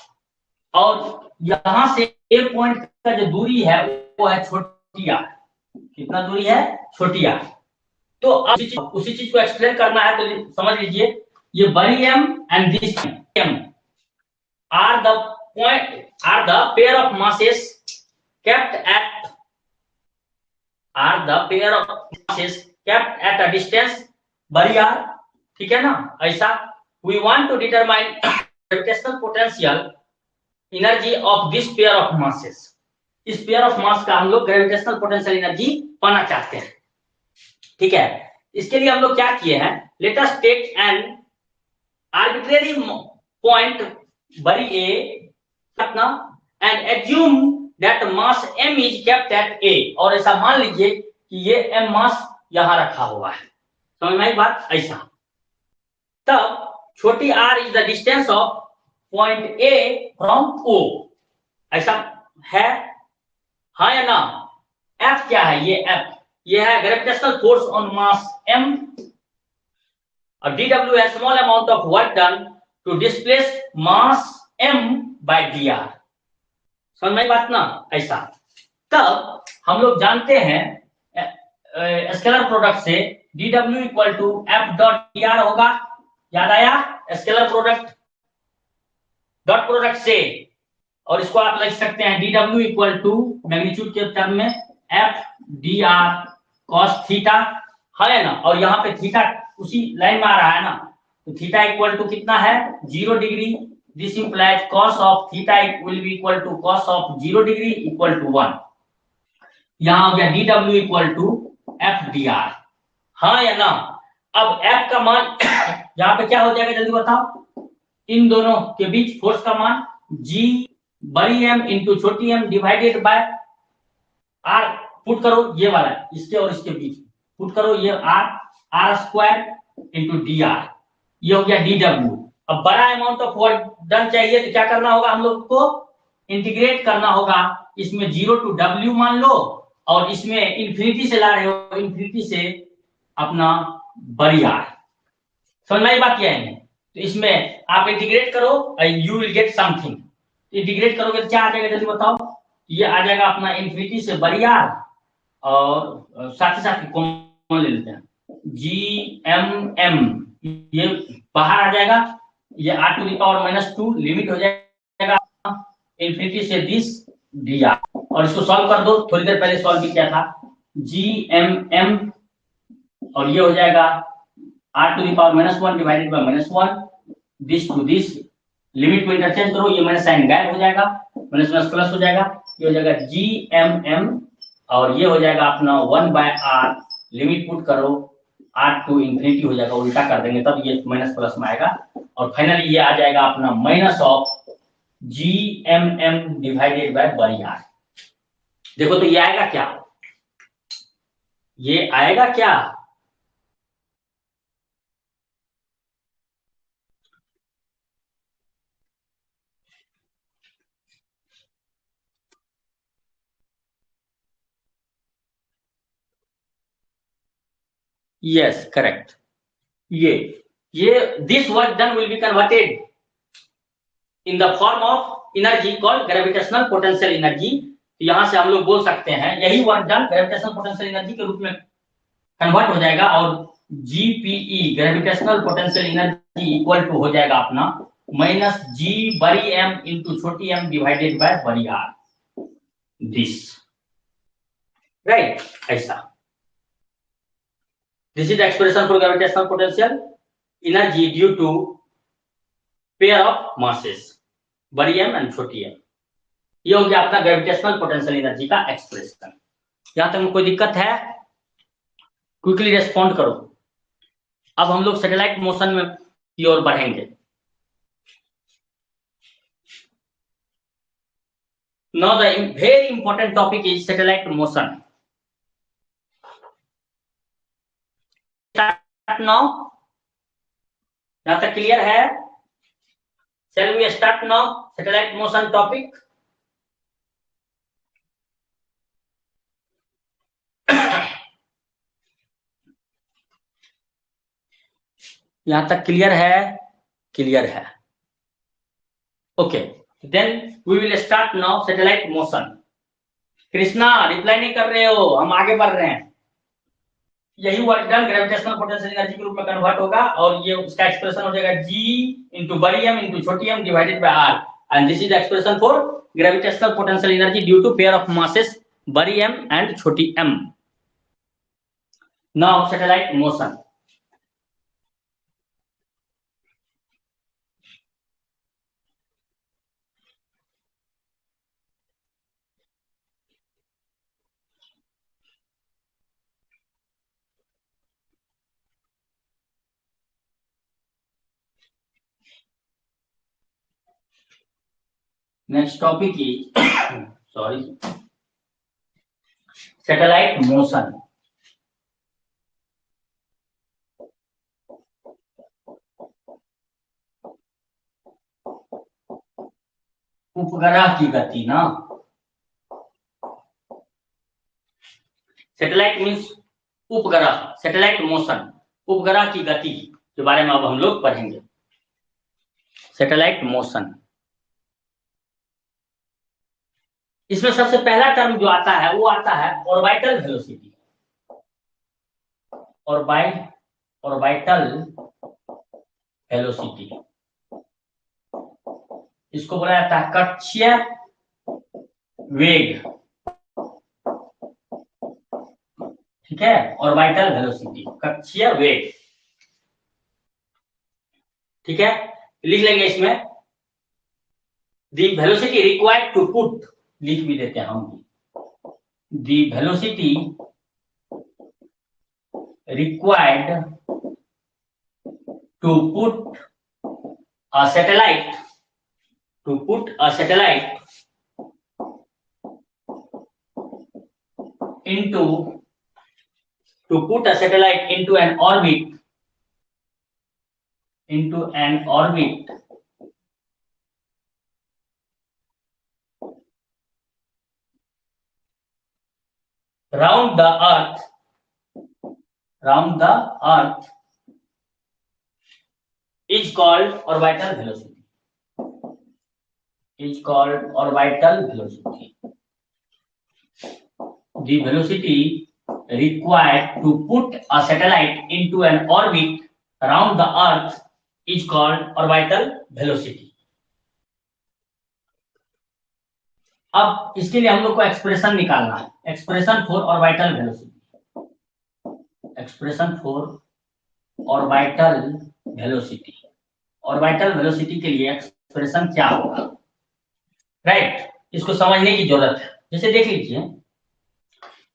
और यहां से ए पॉइंट का जो दूरी है वो है छोटी r, कितना दूरी है, छोटी r। तो अब उसी चीज को एक्सप्लेन करना है, तो समझ लीजिए, ये बड़ी m and this m are the pair of masses kept at a distance बड़ी r, ठीक है ना, ऐसा। We want to determine gravitational potential energy of this pair of masses, इस पेयर ऑफ मास का हम लोग ग्रेविटेशनल पोटेंशियल एनर्जी पाना चाहते हैं, ठीक है। इसके लिए हम लोग क्या किए हैं, let us take an arbitrary point बड़ी ए अपना, and assume that mass m is kept at A, और ऐसा मान लीजिए कि ये m मास यहां रखा हुआ है, समझ में आई बात, ऐसा। तब छोटी r is the distance of point A from O, ऐसा है, हाँ या ना। F क्या है, ये है gravitational force on mass m, और DW है small amount of work done to displace mass m by dr, समझ में बात ना, ऐसा। तब हम लोग जानते हैं स्केलर प्रोडक्ट से DW equal to F dot dr होगा, याद आया, स्केलर प्रोडक्ट डॉट प्रोडक्ट से, और इसको आप लिख सकते हैं DW इक्वल टू मैग्नीट्यूड के टर्म में F dr cos थीटा, है ना, और यहाँ पे थीटा उसी लाइन में आ रहा है ना, तो थीटा इक्वल टू कितना है, 0 degree. This implies cos of theta will be equal to cos of 0 degree equal to 1। यहाँ हो गया DW equal to F dr, हाँ या ना। अब F का मान यहाँ पे क्या हो जाएगा, जल्दी बताओ, इन दोनों के बीच फोर्स का मान G बड़ी m इंटू छोटी m divided by R, put करो ये वाला, इसके और इसके बीच पुट करो, ये R स्क्वायर इंटू dr, ये हो गया DW। अब बड़ा अमाउंट ऑफ वर्क डन चाहिए तो क्या करना होगा, हम लोग को इंटीग्रेट करना होगा। इसमें 0 to W मान लो, और इसमें इंफिनिटी से ला रहे हो, इंफिनिटी से अपना बड़ी आर। समझ में आई बात क्या है? तो इसमें आप इंटीग्रेट करो, you will get something. Integrate करोगे तो क्या आ जाएगा, जल्दी बताओ। ये आ जाएगा अपना इंफिनिटी से बड़ी आर, और साथ ही साथ कॉमन ले लेते हैं, जी एम एम, ये बाहर आ जाएगा, ये r to the power -2 limit हो जाएगा इंफिनिटी से दिस डी आर। और इसको सॉल्व कर दो, थोड़ी देर पहले सॉल्व भी किया था, जी एम एम, और ये हो जाएगा r to the power -1 divided by -1, this to this, limit को इंटरचेंज करो, ये माइनस साइन गायब हो जाएगा, माइनस प्लस प्लस हो जाएगा, ये हो जाएगा जी एम एम, और ये हो जाएगा अपना 1/r, लिमिट पुट करो, r टू इंफिनिटी हो जाएगा, उल्टा कर देंगे तब ये माइनस प्लस में आएगा, और फाइनली ये आ जाएगा अपना minus of G M M divided by बड़ी आर। देखो तो ये आएगा क्या, ये आएगा क्या, यस करेक्ट। ये this work done will be converted in the form of energy called gravitational potential energy. यहां से हम लोग बोल सकते हैं यही work done gravitational potential energy के रूप में कन्वर्ट हो जाएगा, और GPE gravitational potential energy equal to हो जाएगा अपना माइनस जी बड़ी एम इंटू छोटी एम डिवाइडेड बाय बड़ी आर, दिस राइट, ऐसा। This is expression for gravitational potential energy due to pair of masses, बड़ी एम एंड छोटी एम। ये हो गया आपका ग्रेविटेशनल पोटेंशियल एनर्जी का एक्सप्रेशन। यहां तक में कोई दिक्कत है, क्विकली रेस्पॉन्ड करो। अब हम लोग सैटेलाइट मोशन में की ओर बढ़ेंगे। Now the very important topic is satellite motion. Start now. यहाँ तक क्लियर है? Shall we start now satellite motion topic? यहाँ तक क्लियर है? क्लियर है। Okay, then we will start now satellite motion. Krishna reply नहीं कर रहे हो, हम आगे बढ़ रहे हैं। यही work done gravitational potential energy के रूप में कन्वर्ट होगा, और ये उसका एक्सप्रेशन हो जाएगा जी इंटू बड़ी एम इंटू छोटी M divided by R, and this is expression for gravitational potential energy due to pair of masses बड़ी एम एंड छोटी M. Now satellite motion. Next topic is sorry, satellite motion. उपग्रह की गति ना, satellite means उपग्रह, satellite motion उपग्रह की गति के बारे में अब हम लोग पढ़ेंगे। सैटेलाइट मोशन, इसमें सबसे पहला टर्म जो आता है वो आता है ऑर्बिटल वेलोसिटी। ऑर्बिटल वेलोसिटी, इसको बोला जाता है कक्षीय वेग। ठीक है, ऑर्बिटल वेलोसिटी कक्षीय वेग। ठीक है, लिख लेंगे इसमें the velocity required to put, लिख भी देते हैं हम, the velocity required to put a satellite into an orbit into an orbit round the earth is called orbital velocity. The velocity required to put a satellite into an orbit around the earth is called orbital velocity. अब इसके लिए हम लोग को expression निकालना है, expression for orbital velocity के लिए एक्सप्रेशन क्या होगा, राइट? इसको समझने की जरूरत है। जैसे देख लीजिए,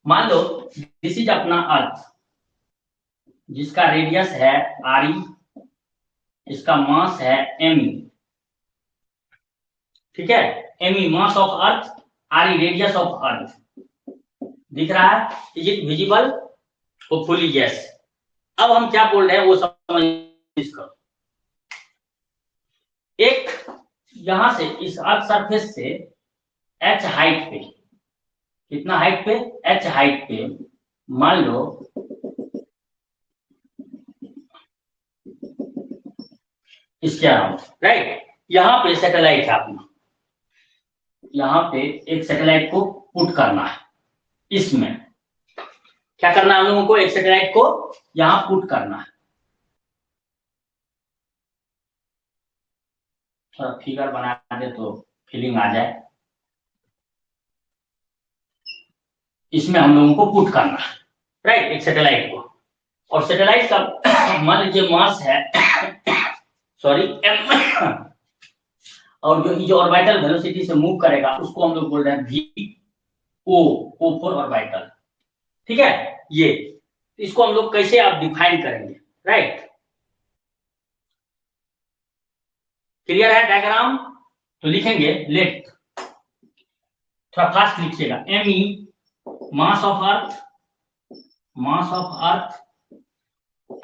मान लो दिस इज अपना अर्थ जिसका रेडियस है RE, इसका मास है ME, ठीक है? ME mass of earth, RE radius of अर्थ। दिख रहा है? Is it visible? Hopefully yes. अब हम क्या बोल रहे हैं वो समझ इसको। एक यहां से इस अर्थ सरफेस से h हाइट पे, कितना हाइट पे? h हाइट पे, मान लो इसके अराउंड, राइट? यहां पे सैटेलाइट है अपना, यहां पे एक सैटेलाइट को पुट करना है। इसमें क्या करना है हम लोगों को? एक सैटेलाइट को यहां पुट करना है। थोड़ा फिगर बना दे तो फीलिंग आ जाए। इसमें हम लोगों को पुट करना है, राइट? एक सैटेलाइट को, और सैटेलाइट का मान लीजिए मास है सॉरी m, और जो ऑर्बिटल वेलोसिटी से मूव करेगा उसको हम लोग बोल रहे हैं VO फॉर ऑर्बिटल, ठीक है? ये इसको हम लोग कैसे आप डिफाइन करेंगे, राइट? क्लियर है डायग्राम? तो लिखेंगे, लेट, थोड़ा फास्ट लिखिएगा, ME mass of earth,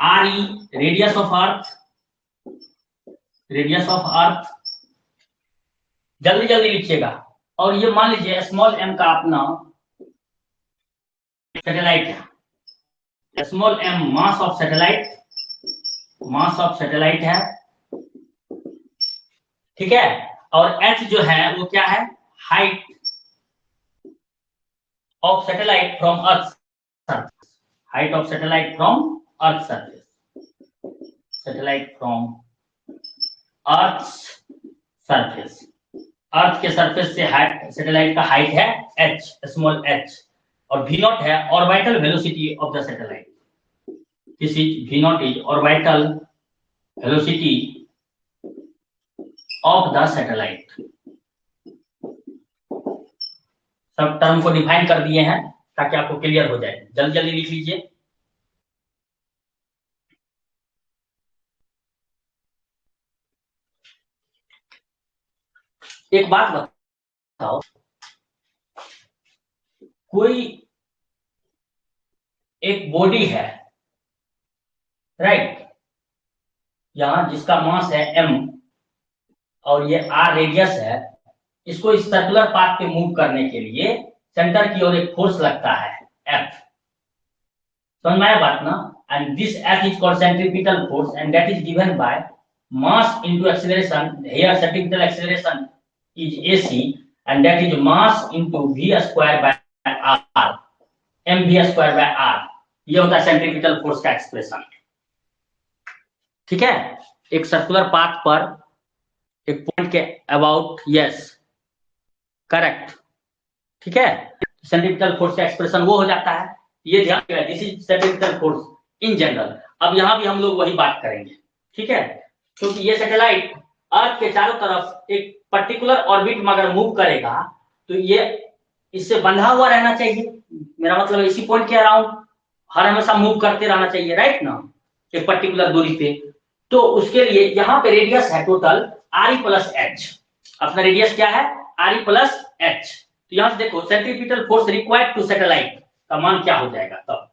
RE radius of अर्थ, जल्दी जल्दी लिखिएगा। और ये मान लीजिए स्मॉल m का अपना सैटेलाइट है, small m mass of satellite है, ठीक है? और h जो है वो क्या है? Height of satellite from earth surface, height of satellite from earth surface, earth के सरफेस से सैटेलाइट का हाइट है h, स्मॉल h, और V0 है orbital velocity of the satellite. This is V0 is orbital velocity of the satellite. सब term को define कर दिए हैं ताकि आपको क्लियर हो जाए। जल्दी जल्दी लिख लीजिए। एक बात बताओ, कोई एक बॉडी है, राइट? यहां जिसका मास है m और ये r रेडियस है, इसको इस सर्कुलर पाथ पे मूव करने के लिए सेंटर की ओर एक फोर्स लगता है F। समझ में आया बात ना? And this F is called centripetal force and that is given by mass into acceleration. Here centripetal acceleration is AC and that is mass into V square by R, mv square by R। ये होता है centripetal force का expression, ठीक है? एक circular path पर एक point के अबाउट, यस करेक्ट, ठीक है? सेंट्रीपिटल फोर्स का एक्सप्रेशन वो हो जाता है। ये ध्यान रखिएगा, this is centripetal force in general. अब यहां भी हम लोग वही बात करेंगे, ठीक है? क्योंकि ये सैटेलाइट अर्थ के चारों तरफ एक पर्टिकुलर ऑर्बिट में अगर मूव करेगा तो ये इससे बंधा हुआ रहना चाहिए। मेरा मतलब इसी पॉइंट के अराउंड हर हमेशा मूव करते रहना चाहिए, राइट ना? एक पर्टिकुलर दूरी पे। तो उसके लिए यहाँ पे रेडियस है टोटल RE प्लस H। अपना रेडियस क्या है? RE plus H। तो यहां से देखो centripetal force required to satellite का मान क्या हो जाएगा तब।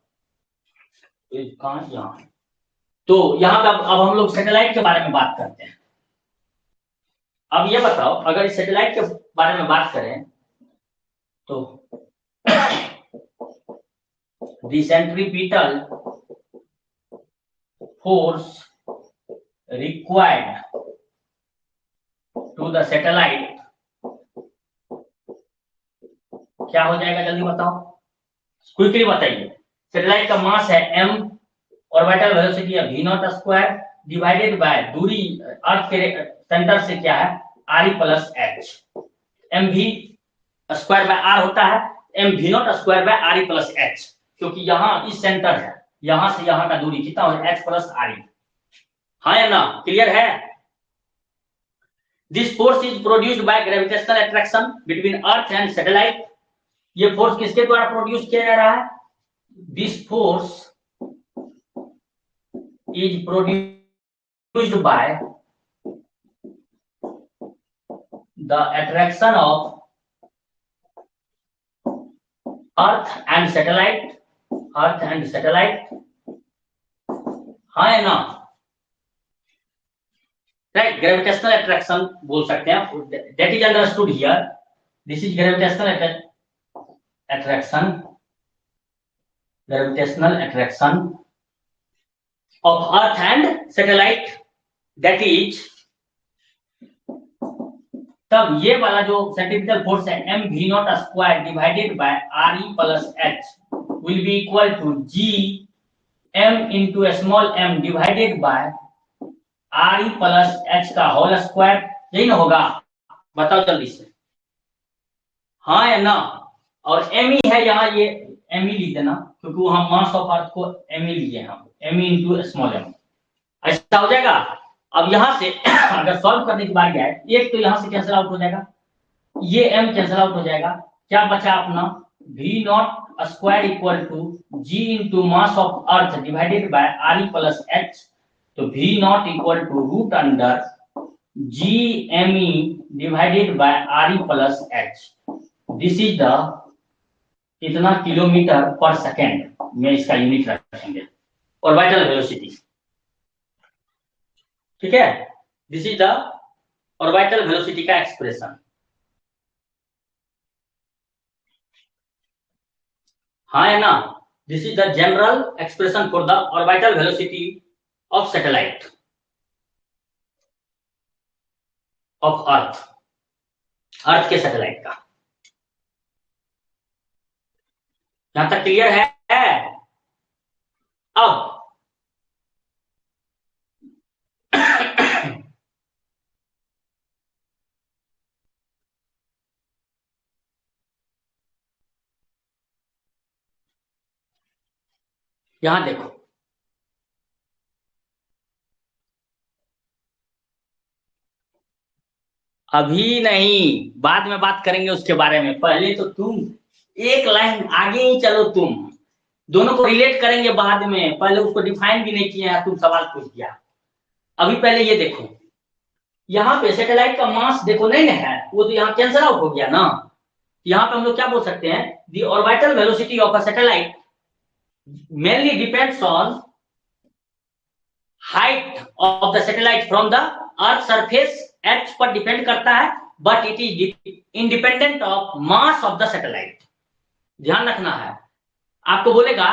कहां? यहाँ तो यहाँ पे अब हम लोग सैटेलाइट के बारे में बात करते हैं। अब ये बताओ, अगर इस सैटेलाइट के बारे में बात करें तो the centripetal force required to the satellite क्या हो जाएगा, जल्दी बताओ, क्विकली बताइए। सैटेलाइट का मास है m, ऑर्बिटल वेलोसिटी है v0 स्क्वायर डिवाइडेड बाय दूरी अर्थ के सेंटर से क्या है r plus h, mv square by r होता है mv0 square by r plus h, क्योंकि यहाँ इस सेंटर है, यहां से यहां का दूरी कितना हो, h प्लस r। हाँ या ना, क्लियर है? This force is produced by gravitational attraction between earth and satellite. ये फोर्स किसके द्वारा प्रोड्यूस किया जा रहा है? This force is produced by the attraction of earth and satellite, हाँ है ना, राइट, ग्रेविटेशनल अट्रैक्शन बोल सकते हैं, that is understood here, this is gravitational attraction of earth and satellite, that is, तब ये वाला जो सेंट्रीपिटल फोर्स है mv0 square divided by re plus h will be equal to g m into small m divided by re plus h का whole square, यही ना होगा? बताओ जल्दी से, हाँ या ना? और m ही है यहाँ, ये m ही लिख देना, क्योंकि वो हम मास ऑफ अर्थ को m ही लिए हैं, m into स्मॉल m, ऐसा हो जाएगा। अब यहां से अगर सॉल्व करने की बारी आए, एक तो यहां से कैंसिल आउट हो जाएगा, ये m कैंसिल आउट हो जाएगा, क्या बचा अपना v0 square equal to g into mass of earth divided by re plus h, तो v0 equal to root under g me divided by re plus h, this is the कितना kilometre पर second में इसका unit रखेंगे, orbital velocity, ठीक है? This is the orbital velocity का expression, हाँ है ना? This is the general expression for the orbital velocity of satellite of earth के सैटेलाइट का। यहां तक क्लियर है? अब यहां देखो, अभी नहीं, बाद में बात करेंगे उसके बारे में, पहले तो तुम एक लाइन आगे ही चलो, तुम दोनों को रिलेट करेंगे बाद में, पहले उसको डिफाइन भी नहीं किया, तुम सवाल पूछ दिया। अभी पहले ये देखो, यहाँ पे सैटेलाइट का मास देखो नहीं है, वो तो यहाँ कैंसल आउट हो गया ना, यहाँ पे हम लोग क्या बोल सकते हैं, the orbital velocity of a satellite mainly depends on height of the satellite from the earth surface, h पर डिपेंड करता है, but it is independent of mass of the satellite. ध्यान रखना है, आपको बोलेगा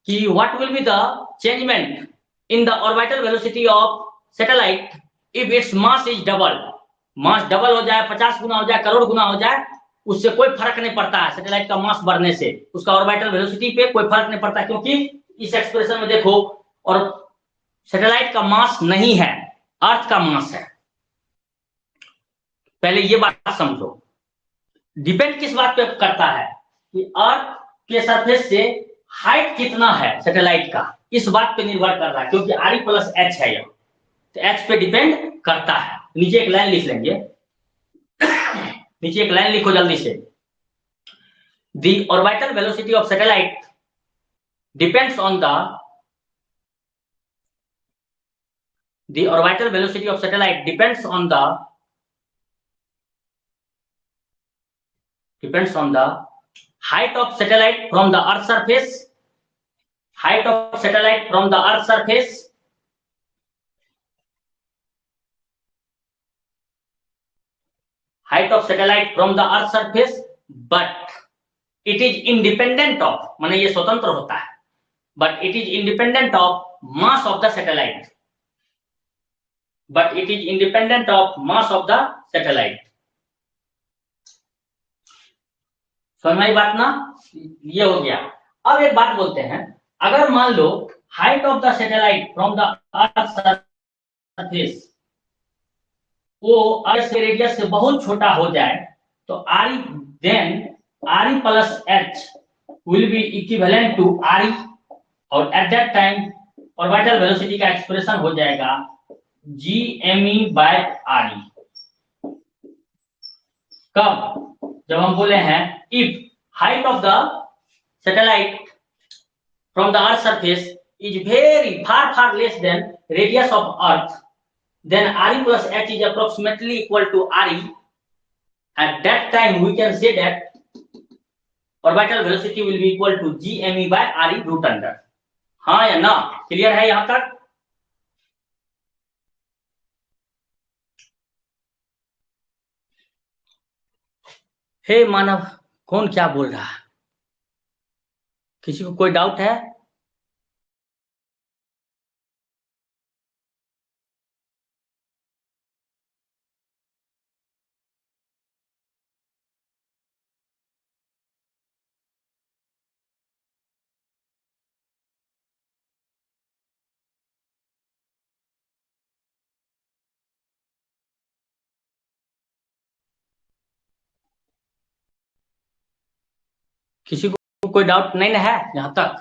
कि what will be the changement in the orbital velocity of satellite if its mass is double, mass double हो जाए, 50 गुना हो जाए, करोड़ गुना हो जाए, उससे कोई फर्क नहीं पड़ता है, सैटेलाइट का मास बढ़ने से उसका ऑर्बिटल वेलोसिटी पे कोई फर्क नहीं पड़ता, क्योंकि इस एक्सप्रेशन में देखो, और सैटेलाइट का मास नहीं है, अर्थ का मास है। पहले ये बात समझो, डिपेंड किस बात पे करता है कि अर्थ के सरफेस से हाइट कितना है सैटेलाइट का, इस बात पे निर्भर कर रहा है, क्योंकि re प्लस h है ये, तो h पे डिपेंड करता है। नीचे एक लाइन लिख लेंगे, नीचे एक लाइन लिखो जल्दी से, the orbital velocity of satellite depends on the orbital velocity of satellite depends on the height of satellite from the earth surface, height of satellite from the earth surface, height of satellite from the earth surface, but it is independent of, माने ये स्वतंत्र होता है, but it is independent of mass of the satellite, but it is independent of mass of the satellite. समझ में आई बात ना? ये हो गया। अब एक बात बोलते हैं, अगर मान लो height of the satellite from the earth surface वो अर्थ के रेडियस से बहुत छोटा हो जाए तो R then R plus h will be equivalent to R, और at that time orbital velocity का एक्सप्रेशन हो जाएगा G M E by R. कब? जब हम बोले हैं if height of the satellite from the earth surface is very far far less than radius of earth, then Re plus H is approximately equal to Re. At that time we can say that orbital velocity will be equal to gme by Re root under. हाँ या ना? Clear है यहां तक? हे मानव, कौन क्या बोल रहा है? किसी को कोई डाउट है? किसी को कोई डाउट नहीं ना है यहां तक?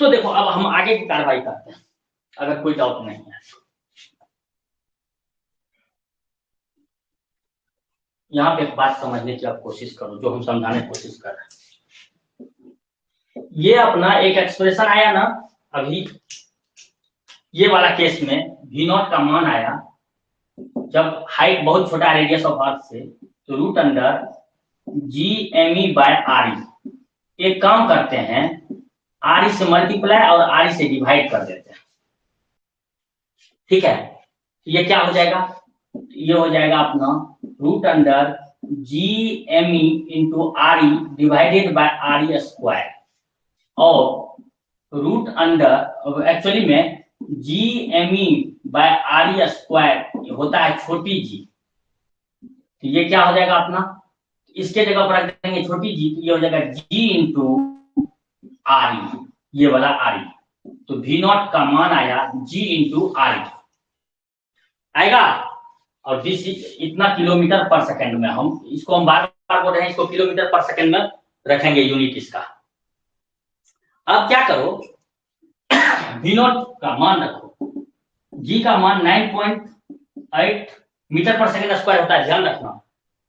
तो देखो अब हम आगे की कार्रवाई करते हैं, अगर कोई डाउट नहीं है। यहाँ पे एक बात समझने की आप कोशिश करो, जो हम समझाने की कोशिश कर रहे हैं। ये अपना एक एक्सप्रेशन आया ना अभी, ये वाला केस में V नॉट का मान आया जब हाइट बहुत छोटा रेडियस ऑफ अर्थ से, तो root under G M E by R. एक काम करते हैं, आर से मल्टीप्लाई और आर से डिवाइड कर देते हैं, ठीक है? ये क्या हो जाएगा? ये हो जाएगा अपना root under G M E into R E divided by R E square, और रूट अंडर एक्चुअली में G M E by R E square होता है छोटी जी, तो ये क्या हो जाएगा अपना, इसके जगह पर रख देंगे छोटी जी, तो ये हो जाएगा जी इंटू आर ई, ये वाला आर ई। तो वी नॉट का मान आया जी इंटू आर ई आएगा, और दिस इतना किलोमीटर पर सेकंड में, हम इसको हम बार बार बोल रहे हैं, इसको किलोमीटर पर सेकंड में रखेंगे यूनिट इसका। अब क्या करो, वी नॉट का मान रखो, जी का मान 9.8 मीटर पर सेकंड स्क्वायर होता है, ध्यान रखना।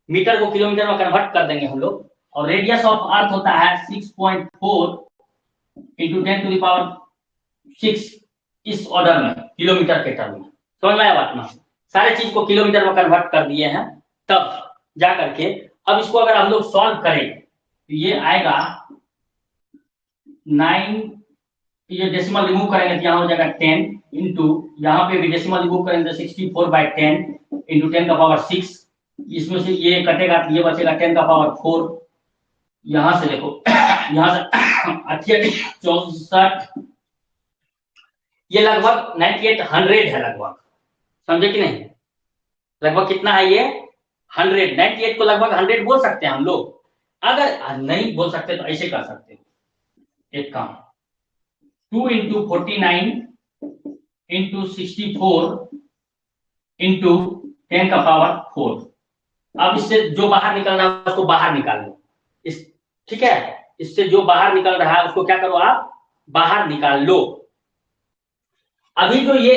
मीटर को किलोमीटर में कन्वर्ट कर देंगे हम लोग, और रेडियस ऑफ अर्थ होता है 6.4 इंटू 10 टू द पावर 6, इस ऑर्डर में किलोमीटर के टर्म में। समझ में आया बात ना? सारे चीज को किलोमीटर में कन्वर्ट कर दिए हैं, तब जा करके अब इसको अगर हम लोग सॉल्व करें तो ये आएगा 9, ये डेसिमल रिमूव करेंगे तो यहाँ हो जाएगा 10 इंटू, यहाँ पे भी डेसिमल रिमूव करेंगे तो 64/10 इंटू 10 का पावर 6, इसमें से ये कटेगा तो ये बचेगा 10 का पावर 4। यहां से देखो यहां से 64, ये लगभग 9800 है लगभग, समझे कि नहीं? लगभग कितना है ये? 100। 98 को लगभग 100 बोल सकते हैं हम लोग। अगर नहीं बोल सकते तो ऐसे कर सकते हो, एक काम 2 इंटू 49 इंटू 64 इंटू 10 का पावर 4। अब इससे जो बाहर निकलना है उसको बाहर निकाल लो, इस ठीक है, इससे जो बाहर निकल रहा है उसको क्या करो, आप बाहर निकाल लो। अभी जो ये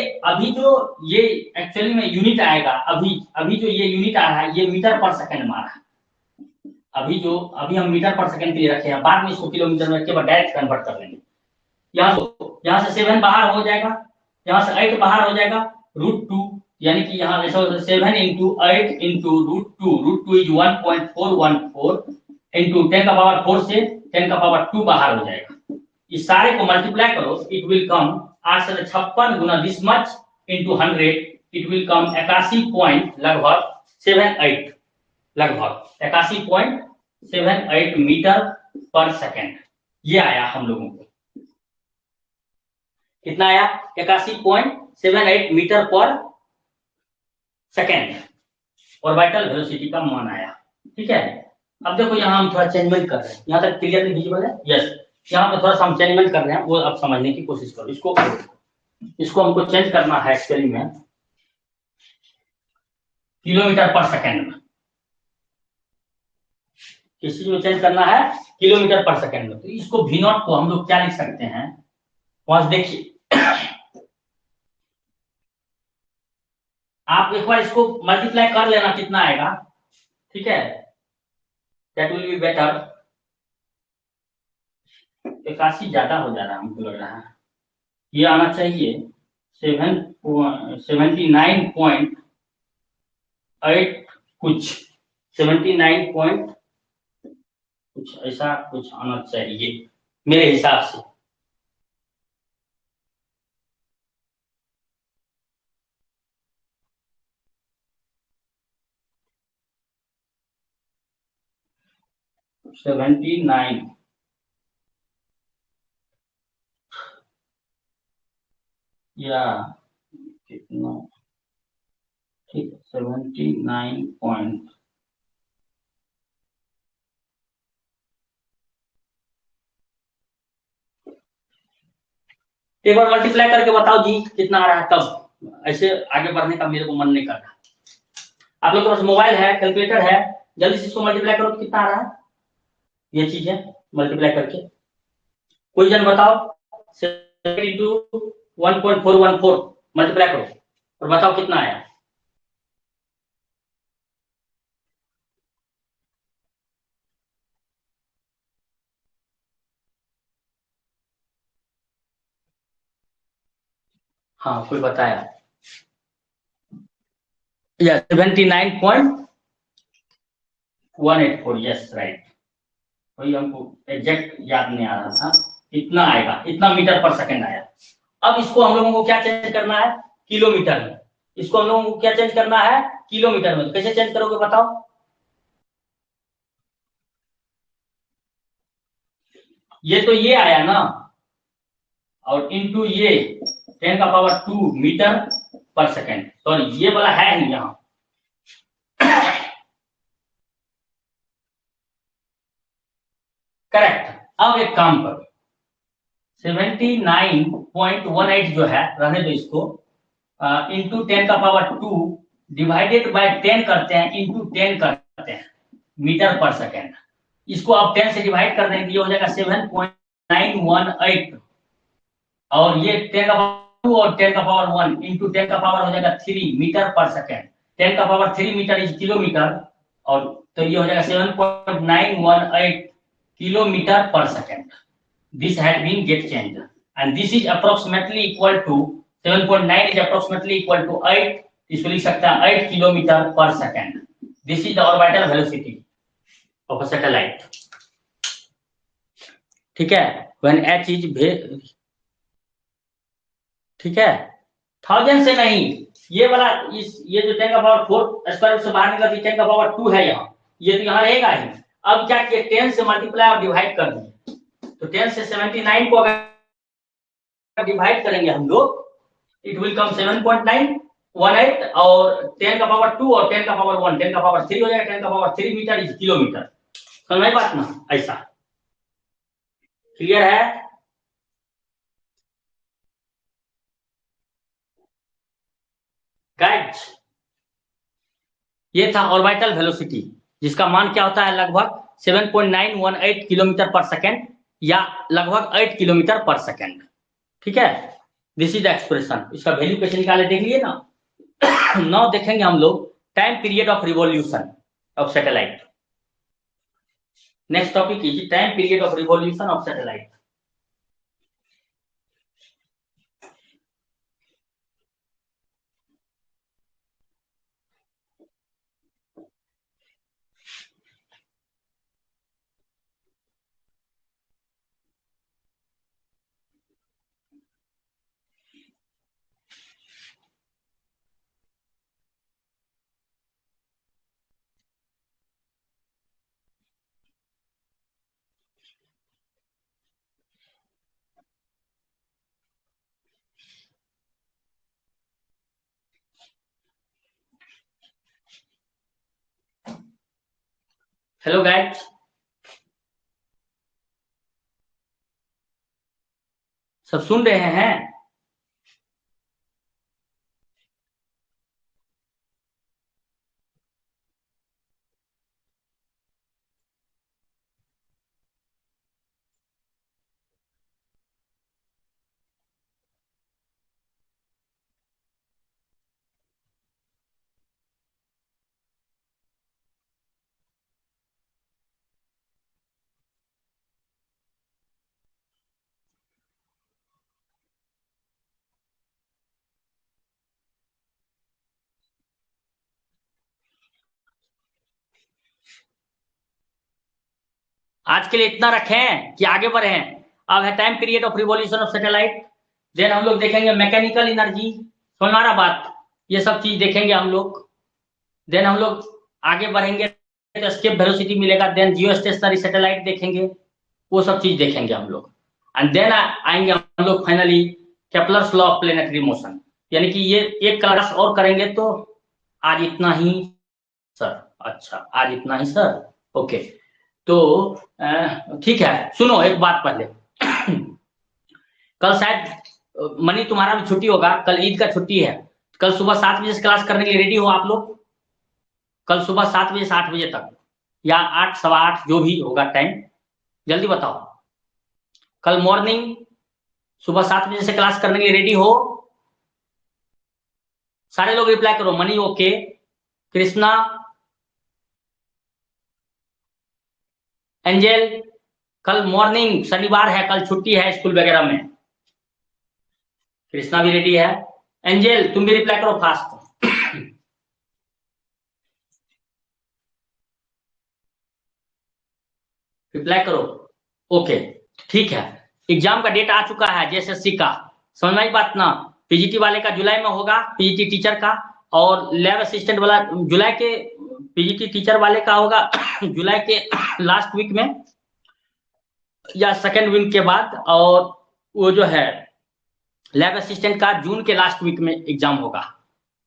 एक्चुअली में यूनिट आएगा, अभी जो ये यूनिट आ रहा है ये मीटर पर सेकंड में आ रहा है। अभी हम मीटर पर सेकंड के लिए रखे हैं, बाद में इसको किलोमीटर में केवल डायरेक्ट कन्वर्ट कर लेंगे। यहाँ से 7 बाहर हो जाएगा, यहाँ से 8 बाहर हो जाएगा, √2, यानी कि यहाँ 7 इंटू 8 इंटू √2 इज 1.414 इंटू 10 का पावर 4 से 10 का पावर 2 बाहर हो जाएगा। इस सारे को मल्टीप्लाई करो, it will come 856 Guna this much into 100, it will come 81 point लगभग 78। लगभग 81.78 मीटर पर सेकेंड, ये आया हम लोगों को। कितना आया? 81.78 मीटर पर सेकेंड ऑर्बिटल वेलोसिटी का मान आया। ठीक है, अब देखो यहाँ हम थोड़ा चेंजमेंट कर रहे हैं, यहाँ तक क्लियरली विजिबल है? यस। यहाँ पे थोड़ा सा हम चेंजमेंट कर रहे हैं, वो अब समझने की कोशिश करो। इसको हमको चेंज करना है एक्चुअली में किलोमीटर पर सेकेंड में। किस चीज में चेंज करना है? किलोमीटर पर सेकेंड में। तो इसको वी नॉट को हम लोग क्या लिख सकते हैं? वहां देखिए, आप एक बार इसको मल्टीप्लाई कर लेना, कितना आएगा। ठीक है, दैट विल बी बेटर। 81 ज्यादा हो जा रहा है हमको लग रहा है, ये आना चाहिए 79.8 कुछ, 79 कुछ ऐसा कुछ आना चाहिए मेरे हिसाब से। सेवेंटी नाइन, या कितना? ठीक है, 79 एक बार मल्टीप्लाई करके बताओ जी कितना आ रहा है। तब ऐसे आगे बढ़ने का मेरे को मन नहीं कर रहा। आप लोग के पास मोबाइल है, कैलकुलेटर है, जल्दी से इसको मल्टीप्लाई करो तो कितना आ रहा है ये चीज है, मल्टीप्लाई करके कोई जन बताओ। 7 into 1.414 मल्टीप्लाई करो और बताओ कितना आया। हाँ, कोई बताया? या 79.184, यस राइट। वही हमको एग्जैक्ट याद नहीं आ रहा था। इतना आएगा, इतना मीटर पर सेकंड आया। अब इसको हम लोगों को क्या चेंज करना है? किलोमीटर में। इसको हम लोगों को क्या चेंज करना है? किलोमीटर में। कैसे चेंज करोगे बताओ? ये तो ये आया ना, और इनटू ये 10 का पावर 2 मीटर पर सेकेंड। सॉरी, ये वाला है ही यहाँ। करेक्ट। अब एक काम करो, 79.18 जो है रहने दो इसको, इंटू 10 का पावर 2 डिवाइडेड बाय 10 करते हैं, इंटू 10 करते हैं मीटर पर सेकेंड। इसको आप 10 से डिवाइड कर देंगे, ये हो जाएगा 7.918, और ये 10 का पावर 2 और 10 का पावर 1 इंटू 10 का पावर हो जाएगा 3 मीटर पर सेकेंड। 10 का पावर 3 मीटर इज किलोमीटर, और तो ये हो जाएगा 7.918 किलोमीटर पर second. This had been get changed, and this is approximately equal to 7.9 is approximately equal to 8. इसको लिख सकते हैं 8 किलोमीटर पर second. This is the orbital velocity of a satellite. ठीक है, when h is ठीक है, 1000 से नहीं, ये वाला ये जो 10 का पावर 4 स्क्वायर से बाहर निकला, 10 का पावर 2 है यहाँ, ये तो यहाँ रहेगा ही। अब क्या किया, 10 से मल्टीप्लाई और डिवाइड कर दिए, तो 10 से 79 को अगर डिवाइड करेंगे हम लोग, इट विल कम 7.918, और 10 का पावर 2 और 10 का पावर 1, 10 का पावर 3 हो जाएगा, 10 का पावर 3 मीटर इज किलोमीटर। समझ बात ना? ऐसा क्लियर है? गाइड्स, ये था ऑर्बिटल वेलोसिटी, जिसका मान क्या होता है? लगभग 7.918 किलोमीटर पर सेकेंड, या लगभग 8 किलोमीटर पर सेकेंड। ठीक है, दिस इज द एक्सप्रेशन। इसका वैल्यू कैसे निकाले देख लिए ना। नाउ देखेंगे हम लोग time period of revolution of satellite. Next topic is time period of revolution of satellite. Hello guys, सब सुन रहे हैं? आज के लिए इतना रखें कि आगे बढ़े। अब है time period of revolution of satellite. Then हम लोग देखेंगे मैकेनिकल एनर्जी, समझ में आ रहा बात? ये सब चीज देखेंगे हम लोग। देन हम लोग आगे बढ़ेंगे तो एस्केप वेलोसिटी मिलेगा। देन जियो स्टेशनरी सैटेलाइट देखेंगे, वो सब चीज देखेंगे हम लोग। एंड देन आएंगे हम लोग finally Kepler's law of planetary motion. यानी कि ये एक क्लास और करेंगे। तो आज इतना ही सर। अच्छा, आज इतना ही सर। ओके, तो ठीक है। सुनो एक बात पहले। कल शायद मनी तुम्हारा भी छुट्टी होगा, कल ईद का छुट्टी है। कल सुबह 7 बजे से क्लास करने के लिए रेडी हो आप लोग? कल सुबह 7 बजे से 8 बजे तक, या 8 सवा 8 जो भी होगा टाइम, जल्दी बताओ। कल मॉर्निंग सुबह 7 बजे से क्लास करने के लिए रेडी हो? सारे लोग रिप्लाई करो। मनी ओके, कृष्णा, एंजल, कल मॉर्निंग शनिवार है, कल छुट्टी है स्कूल वगैरह में। कृष्णा भी रेडी है। एंजल तुम भी रिप्लाई करो फास्ट। रिप्लाई करो। ओके, ठीक है। एग्जाम का डेट आ चुका है जेएसएससी का, समझ में आई बात ना? पीजीटी वाले का जुलाई में होगा, पीजीटी टीचर का, और लैब असिस्टेंट वाला जुलाई के, पीजीटी टीचर वाले का होगा जुलाई के लास्ट वीक में या सेकेंड वीक के बाद, और वो जो है लैब असिस्टेंट का जून के लास्ट वीक में एग्जाम होगा।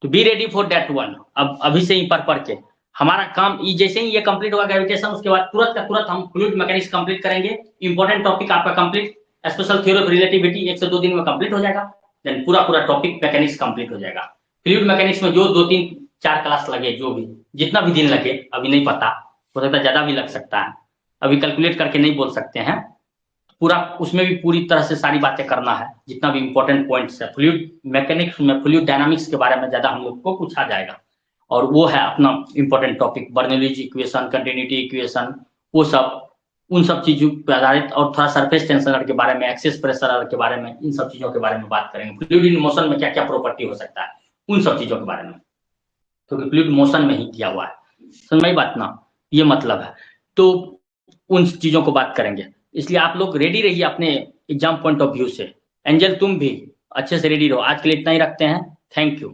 तो be ready for that one. अब अभी से ही पढ़ के हमारा काम, जैसे ही ये कंप्लीट होगा ग्रेविटेशन, उसके बाद तुरंत का तुरंत हम फ्लूइड मैकेनिक्स कंप्लीट करेंगे। इंपॉर्टेंट टॉपिक आपका complete, special theory of relativity 1 से 2 दिन में कंप्लीट हो जाएगा। देन पूरा टॉपिक मैकेनिक्स कंप्लीट हो जाएगा। फ्लूइड मैकेनिक्स में जो 2 3 4 क्लास लगे, जो भी जितना भी दिन लगे, अभी नहीं पता, हो सकता है ज्यादा भी लग सकता है, अभी कैलकुलेट करके नहीं बोल सकते हैं। पूरा उसमें भी पूरी तरह से सारी बातें करना है, जितना भी इंपॉर्टेंट पॉइंट्स है। फ्लूइड मैकेनिक्स में फ्लूइड डायनामिक्स के बारे में ज्यादा हम लोग को पूछा जाएगा, और वो है अपना important topic, Bernoulli's equation, continuity equation, वो सब, उन सब चीजों पर आधारित, और थोड़ा सरफेस टेंशन के बारे में, एक्सेस प्रेशर के बारे में, इन सब चीजों के बारे में बात करेंगे। फ्लूइड इन मोशन में क्या क्या प्रॉपर्टी हो सकता है, उन सब चीजों के बारे में, क्योंकि फ्लूइड मोशन में ही किया हुआ है। समझ में आई बात ना? ये मतलब है। तो उन चीजों को बात करेंगे, इसलिए आप लोग रेडी रहिए अपने एग्जाम पॉइंट ऑफ व्यू से। एंजल तुम भी अच्छे से रेडी रहो। आज के लिए इतना ही रखते हैं। Thank you.